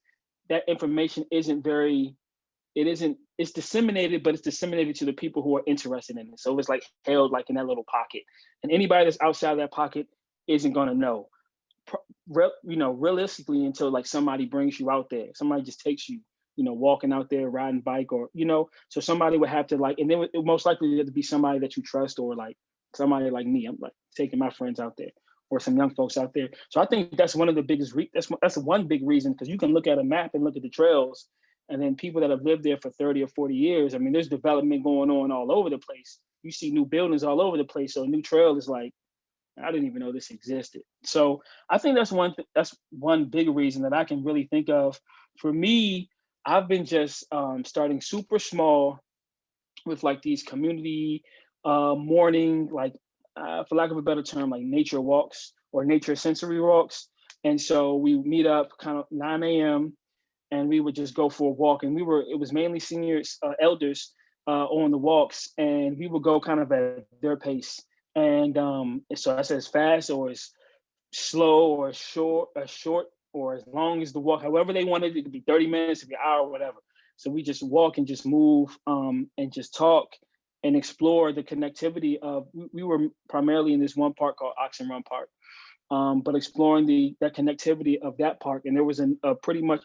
that information it's disseminated, but it's disseminated to the people who are interested in it. So it's like held like in that little pocket, and anybody that's outside of that pocket isn't gonna know, you know, realistically, until like somebody brings you out there. Somebody just takes you, you know, walking out there, riding bike, or, you know, so somebody would have to like, and then it most likely have to be somebody that you trust, or like somebody like me. I'm like taking my friends out there or some young folks out there. So I think that's one of the biggest, that's one big reason, because you can look at a map and look at the trails, and then people that have lived there for 30 or 40 years, I mean, there's development going on all over the place. You see new buildings all over the place. So a new trail is like, I didn't even know this existed. So I think that's one big reason that I can really think of for me, I've been just starting super small with like these community morning, like for lack of a better term, like nature walks or nature sensory walks. And so we meet up kind of 9 a.m. and we would just go for a walk. And it was mainly seniors, elders on the walks, and we would go kind of at their pace. And so I said as fast or as slow or short, or as long as the walk, however they wanted it to be, 30 minutes, to be an hour, whatever. So we just walk and just move and just talk and explore the connectivity of, we were primarily in this one park called Oxen Run Park, but exploring that connectivity of that park. And there was a pretty much,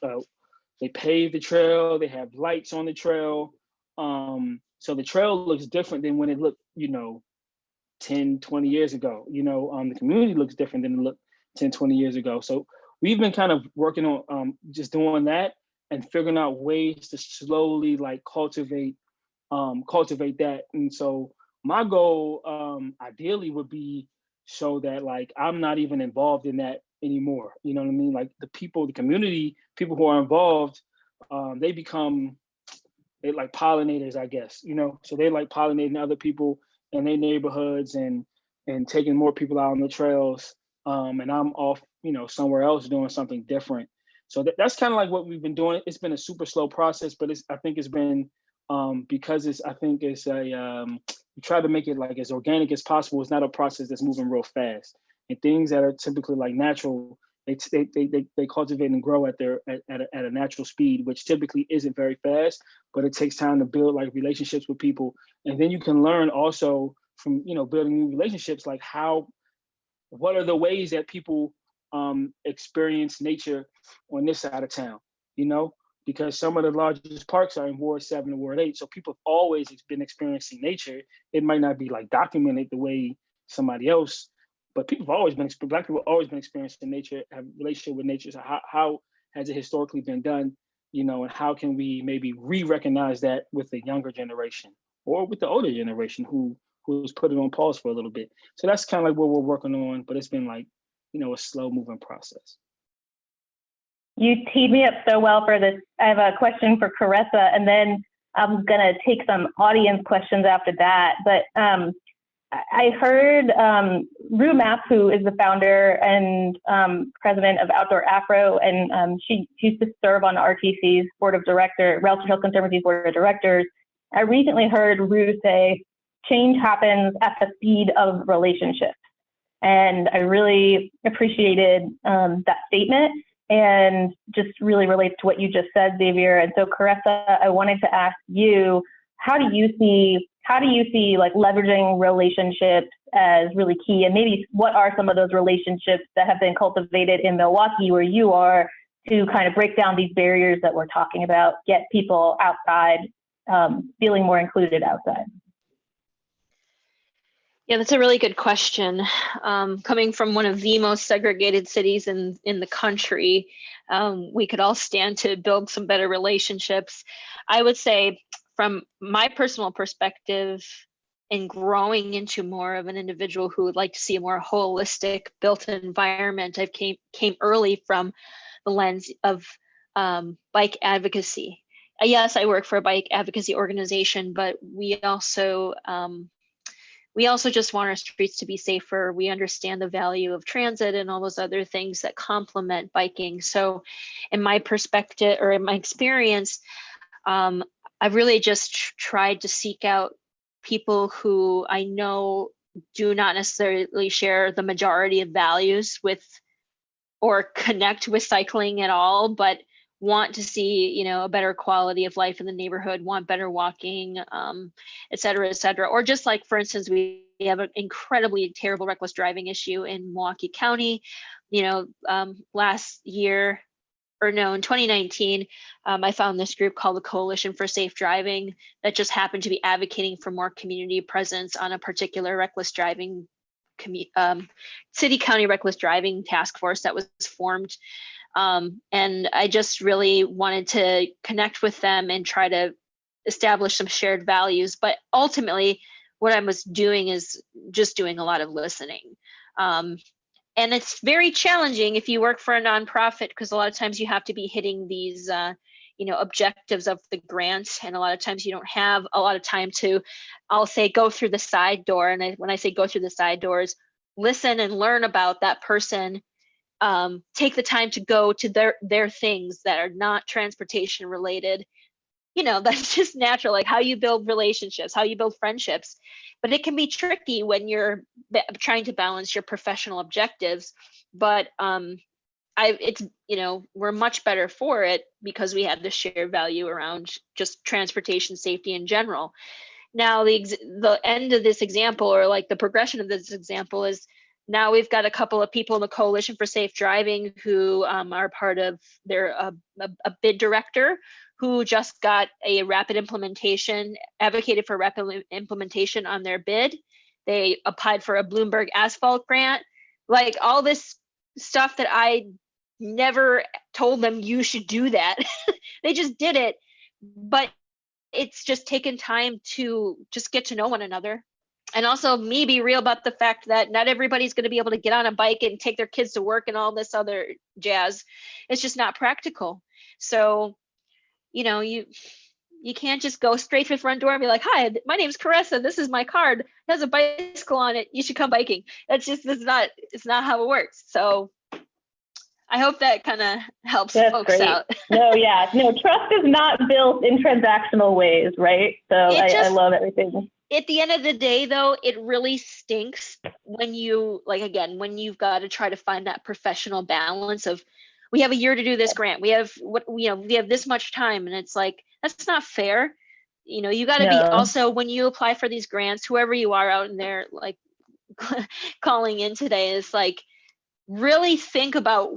they paved the trail, they have lights on the trail. So the trail looks different than when it looked, 10, 20 years ago. The community looks different than it looked 10, 20 years ago. So we've been kind of working on just doing that and figuring out ways to slowly like cultivate that. And so my goal ideally would be so that like I'm not even involved in that anymore. You know what I mean? Like the community, people who are involved, they like pollinators, I guess, so they like pollinating other people in their neighborhoods and taking more people out on the trails. And I'm off, somewhere else doing something different. So that's kind of like what we've been doing. It's been a super slow process, but I think it's been because we try to make it like as organic as possible. It's not a process that's moving real fast. And things that are typically like natural, they cultivate and grow at a natural speed, which typically isn't very fast, but it takes time to build like relationships with people. And then you can learn also from, building new relationships, like what are the ways that people experience nature on this side of town, because some of the largest parks are in Ward 7 and Ward 8. So people have always been experiencing nature. It might not be like documented the way somebody else, but Black people have always been experiencing nature, have a relationship with nature. So how has it historically been done, and how can we maybe re-recognize that with the younger generation or with the older generation who's put it on pause for a little bit. So that's kind of like what we're working on, but it's been like, a slow moving process. You teed me up so well for this. I have a question for Caressa, and then I'm gonna take some audience questions after that. But I heard Rue Mapp, who is the founder and president of Outdoor Afro, and she used to serve on RTC's board of directors, Rail Trail Conservancy's board of directors. I recently heard Rue say, change happens at the speed of relationships. And I really appreciated that statement, and just really relates to what you just said, Xavier. And so Caressa, I wanted to ask you, how do you see like leveraging relationships as really key? And maybe what are some of those relationships that have been cultivated in Milwaukee where you are to kind of break down these barriers that we're talking about, get people outside, feeling more included outside? Yeah, that's a really good question. Coming from one of the most segregated cities in the country, we could all stand to build some better relationships. I would say from my personal perspective, in growing into more of an individual who would like to see a more holistic built environment, I came early from the lens of bike advocacy. Yes, I work for a bike advocacy organization, but we also just want our streets to be safer. We understand the value of transit and all those other things that complement biking. So in my perspective, or in my experience, I've really just tried to seek out people who I know do not necessarily share the majority of values with or connect with cycling at all, but want to see, a better quality of life in the neighborhood, want better walking, et cetera, or just like, for instance, we have an incredibly terrible reckless driving issue in Milwaukee County. Last year, in 2019, I found this group called the Coalition for Safe Driving that just happened to be advocating for more community presence on a particular reckless driving city-county reckless driving task force that was formed. And I just really wanted to connect with them and try to establish some shared values. But ultimately, what I was doing is just doing a lot of listening. And it's very challenging if you work for a nonprofit, because a lot of times you have to be hitting these objectives of the grant, and a lot of times you don't have a lot of time to, I'll say, go through the side door. And when I say go through the side doors, listen and learn about that person. Take the time to go to their things that are not transportation related. That's just natural, like how you build relationships, how you build friendships. But it can be tricky when you're trying to balance your professional objectives. But we're much better for it because we have the shared value around just transportation safety in general. Now, the end of this example, or like the progression of this example, is now we've got a couple of people in the Coalition for Safe Driving who are part of a bid director who just got a rapid implementation, advocated for rapid implementation on their bid. They applied for a Bloomberg asphalt grant, like all this stuff that I never told them you should do that. They just did it, but it's just taken time to just get to know one another. And also me be real about the fact that not everybody's going to be able to get on a bike and take their kids to work and all this other jazz. It's just not practical. So, you can't just go straight through the front door and be like, hi, my name's Caressa. This is my card. It has a bicycle on it. You should come biking. It's not how it works. So I hope that kind of helps folks out. No, trust is not built in transactional ways, right? So I love everything. At the end of the day, though, it really stinks when when you've got to try to find that professional balance of, we have a year to do this grant. We have we have this much time, and it's like, that's not fair. You got to be also, when you apply for these grants, whoever you are out in there, like calling in today, is like, really think about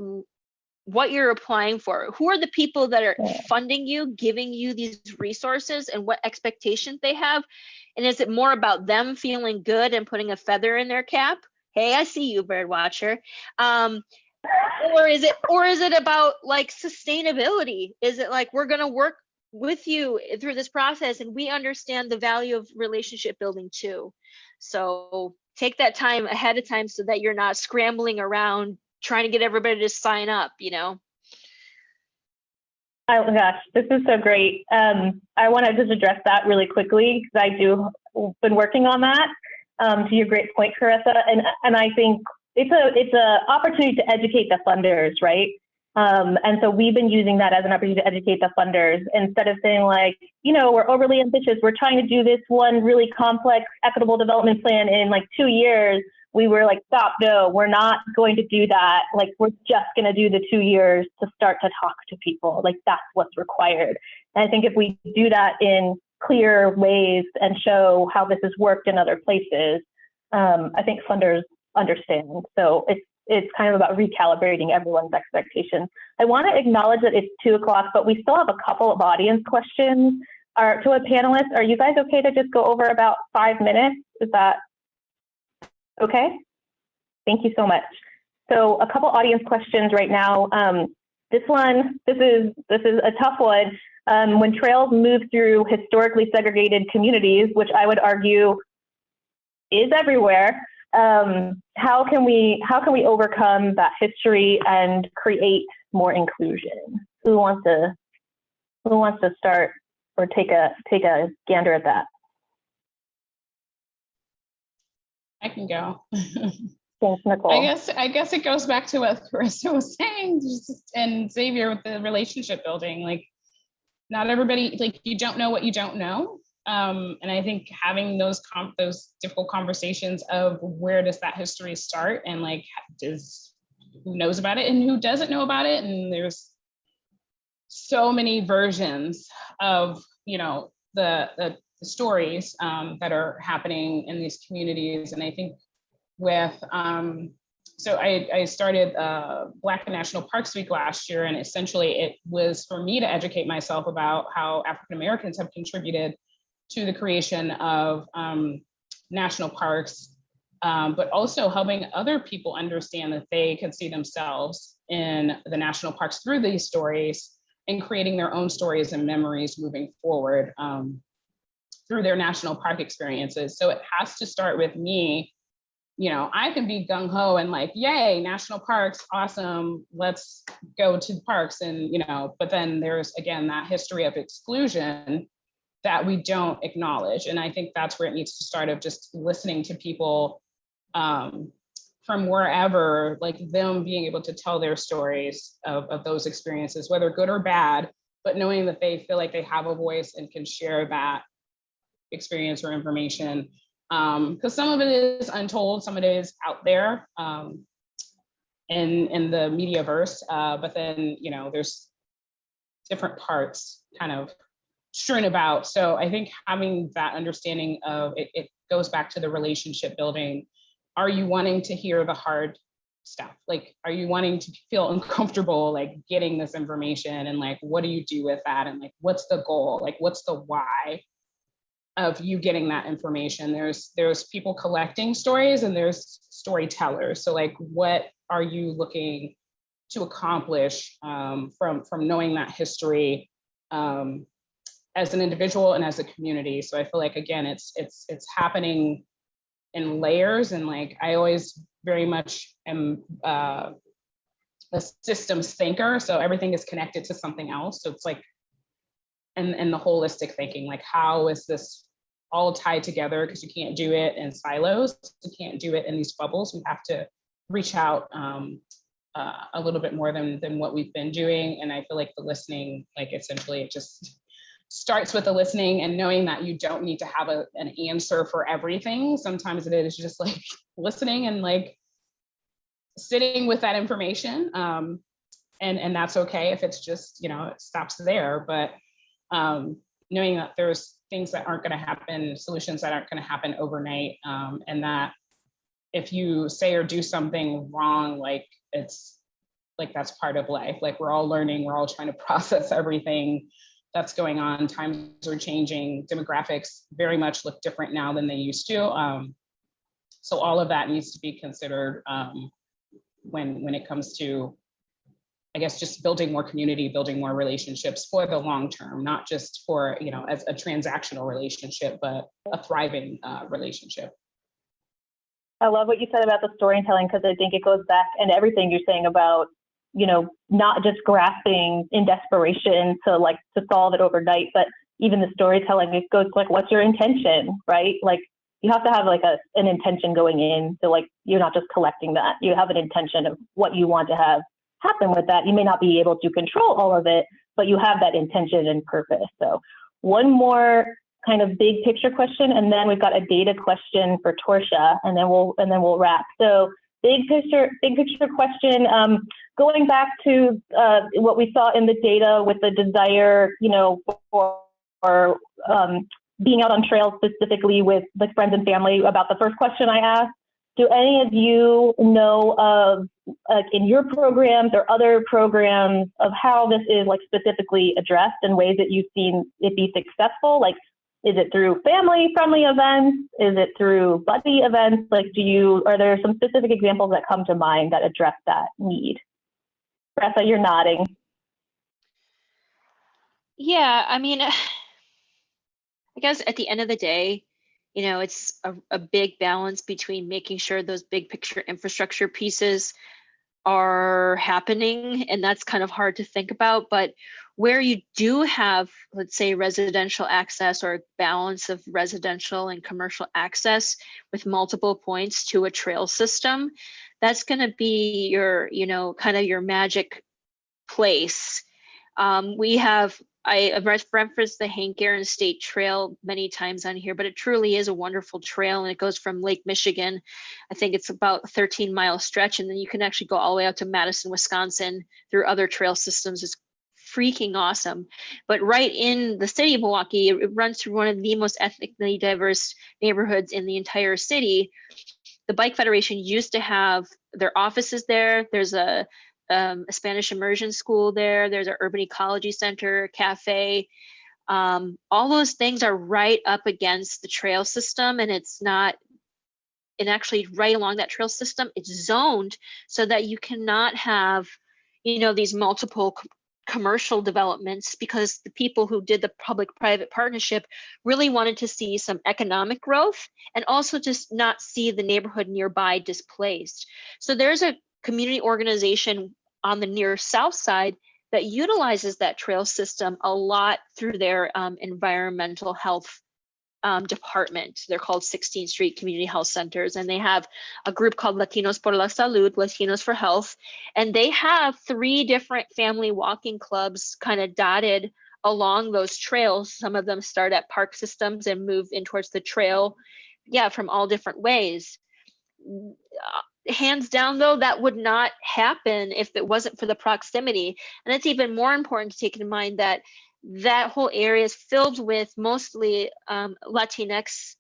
what you're applying for. Who are the people that are funding you, giving you these resources, and what expectations they have? And is it more about them feeling good and putting a feather in their cap? Hey, I see you, bird watcher. Or is it about like sustainability? Is it like, we're going to work with you through this process, and we understand the value of relationship building too? So take that time ahead of time so that you're not scrambling around trying to get everybody to sign up, Oh gosh, this is so great. I want to just address that really quickly, because been working on that. To your great point, Caressa, and I think it's a opportunity to educate the funders, right? And so we've been using that as an opportunity to educate the funders, instead of saying like, we're overly ambitious, we're trying to do this one really complex equitable development plan in like 2 years. We were like, stop, no, we're not going to do that. Like, we're just going to do the 2 years to start to talk to people. Like, that's what's required. And I think if we do that in clear ways and show how this has worked in other places, I think funders understand. So it's kind of about recalibrating everyone's expectations. I want to acknowledge that it's 2 o'clock, but we still have a couple of audience questions to a panelist. Are you guys okay to just go over about 5 minutes? Is that okay? Thank you so much. So a couple audience questions right now. This is a tough one. When trails move through historically segregated communities, which I would argue is everywhere, how can we overcome that history and create more inclusion? Who wants to start or take a gander at that? I can go. Thanks, Nicole. I guess it goes back to what Caressa was saying, and Xavier, with the relationship building. Like, not everybody, like, you don't know what you don't know. And I think having those difficult conversations of where does that history start, and like, who knows about it and who doesn't know about it. And there's so many versions of, the stories that are happening in these communities. And I think with, so I started Black National Parks Week last year, and essentially it was for me to educate myself about how African Americans have contributed to the creation of national parks, but also helping other people understand that they could see themselves in the national parks through these stories, and creating their own stories and memories moving forward through their national park experiences. So it has to start with me you know, I can be gung-ho and like, yay, national parks, awesome, let's go to the parks. And, you know, but then there's, again, that history of exclusion that we don't acknowledge. And I think that's where it needs to start, of just listening to people from wherever, like them being able to tell their stories of those experiences, whether good or bad, but knowing that they feel like they have a voice and can share that experience or information. Because some of it is untold, some of it is out there in the mediaverse, but then, you know, there's different parts kind of strewn about. So I think having that understanding of it, it goes back to the relationship building. Are you wanting to hear the hard stuff? Like, are you wanting to feel uncomfortable, like getting this information, and like, what do you do with that? And like, what's the goal? Like, what's the why of you getting that information? There's people collecting stories and there's storytellers. So like, what are you looking to accomplish from knowing that history as an individual and as a community? So I feel like, again, it's happening in layers, and like, I always very much am a systems thinker, so everything is connected to something else. So it's like, and the holistic thinking, like, how is this all tied together? Because you can't do it in silos, you can't do it in these bubbles. We have to reach out a little bit more than what we've been doing. And I feel like the listening, like, essentially it just starts with the listening and knowing that you don't need to have an answer for everything. Sometimes it is just like listening and like sitting with that information. And that's okay if it's just, you know, it stops there. But knowing that there's things that aren't going to happen, solutions that aren't going to happen overnight, and that if you say or do something wrong, like, it's like, that's part of life. Like, we're all learning, we're all trying to process everything that's going on. Times are changing, demographics very much look different now than they used to. So all of that needs to be considered when it comes to, I guess, just building more community, building more relationships for the long term, not just for, you know, as a transactional relationship, but a thriving relationship. I love what you said about the storytelling, because I think it goes back and everything you're saying about, you know, not just grasping in desperation to solve it overnight, but even the storytelling, it goes like, what's your intention, right? Like, you have to have like an intention going in. So like, you're not just collecting that, you have an intention of what you want to have happen with that. You may not be able to control all of it, but you have that intention and purpose. So one more kind of big picture question, and then we've got a data question for Torsia, and then we'll wrap. So big picture question, going back to what we saw in the data with the desire, you know, for being out on trails specifically with the friends and family. About the first question I asked, do any of you know of, like, in your programs or other programs, of how this is like specifically addressed in ways that you've seen it be successful? Like, is it through family-friendly events? Is it through buddy events? Like, are there some specific examples that come to mind that address that need? Bressa, you're nodding. Yeah, I mean, I guess at the end of the day, you know, it's a big balance between making sure those big picture infrastructure pieces are happening, and that's kind of hard to think about. But where you do have, let's say, residential access, or a balance of residential and commercial access with multiple points to a trail system, that's going to be your, you know, kind of your magic place. I've referenced the Hank Aaron State Trail many times on here, but it truly is a wonderful trail, and it goes from Lake Michigan. I think it's about a 13-mile stretch, and then you can actually go all the way out to Madison, Wisconsin through other trail systems. It's freaking awesome. But right in the city of Milwaukee, it runs through one of the most ethnically diverse neighborhoods in the entire city. The Bike Federation used to have their offices there. There's a Spanish immersion school there. There's an urban ecology center, cafe. All those things are right up against the trail system, and it's not, and actually right along that trail system, it's zoned so that you cannot have, you know, these multiple commercial developments because the people who did the public-private partnership really wanted to see some economic growth and also just not see the neighborhood nearby displaced. So there's a community organization on the near south side that utilizes that trail system a lot through their environmental health department. They're called 16th Street Community Health Centers, and they have a group called Latinos por la Salud, Latinos for Health, and they have 3 different family walking clubs kind of dotted along those trails. Some of them start at park systems and move in towards the trail, from all different ways. Hands down, though, that would not happen if it wasn't for the proximity. And it's even more important to take in mind that that whole area is filled with mostly Latinx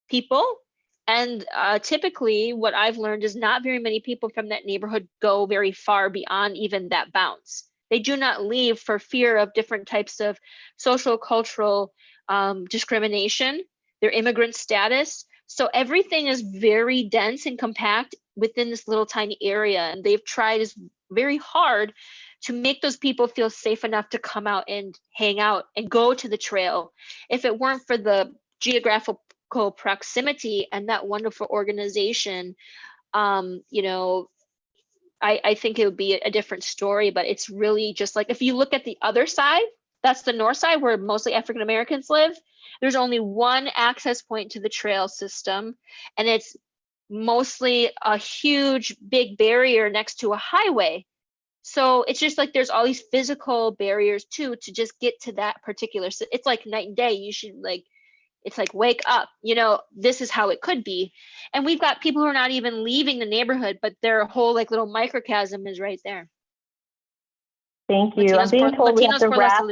people. And typically what I've learned is not very many people from that neighborhood go very far beyond even that bounds. They do not leave for fear of different types of social, cultural discrimination, their immigrant status. So everything is very dense and compact within this little tiny area. And they've tried very hard to make those people feel safe enough to come out and hang out and go to the trail. If it weren't for the geographical proximity and that wonderful organization, I think it would be a different story. But it's really just like, if you look at the other side, that's the north side where mostly African Americans live. There's only one access point to the trail system, and it's mostly a huge big barrier next to a highway. So it's just like there's all these physical barriers too to just get to that particular. So it's like night and day. You should it's like wake up. This is how it could be. And we've got people who are not even leaving the neighborhood, but their whole little microcosm is right there. Thank you. I'm being told we have to wrap.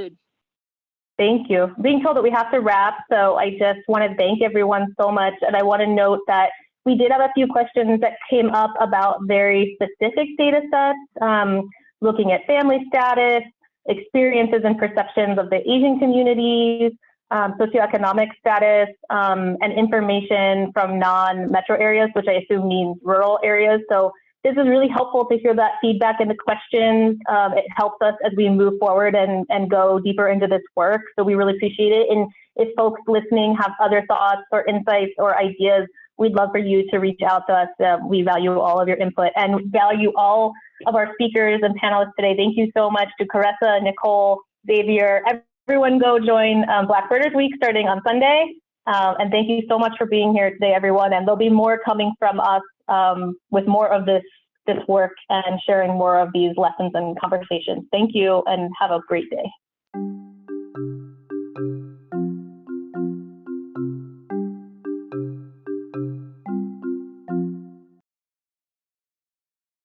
Thank you. Being told that we have to wrap, so I just want to thank everyone so much, and I want to note that we did have a few questions that came up about very specific data sets, looking at family status, experiences and perceptions of the Asian communities, socioeconomic status, and information from non-metro areas, which I assume means rural areas. So this is really helpful to hear that feedback and the questions. It helps us as we move forward and go deeper into this work. So we really appreciate it. And if folks listening have other thoughts or insights or ideas, we'd love for you to reach out to us. We value all of your input and value all of our speakers and panelists today. Thank you so much to Caressa, Nicole, Xavier. Everyone go join Black Birders Week starting on Sunday. And thank you so much for being here today, everyone. And there'll be more coming from us with more of this work and sharing more of these lessons and conversations. Thank you and have a great day.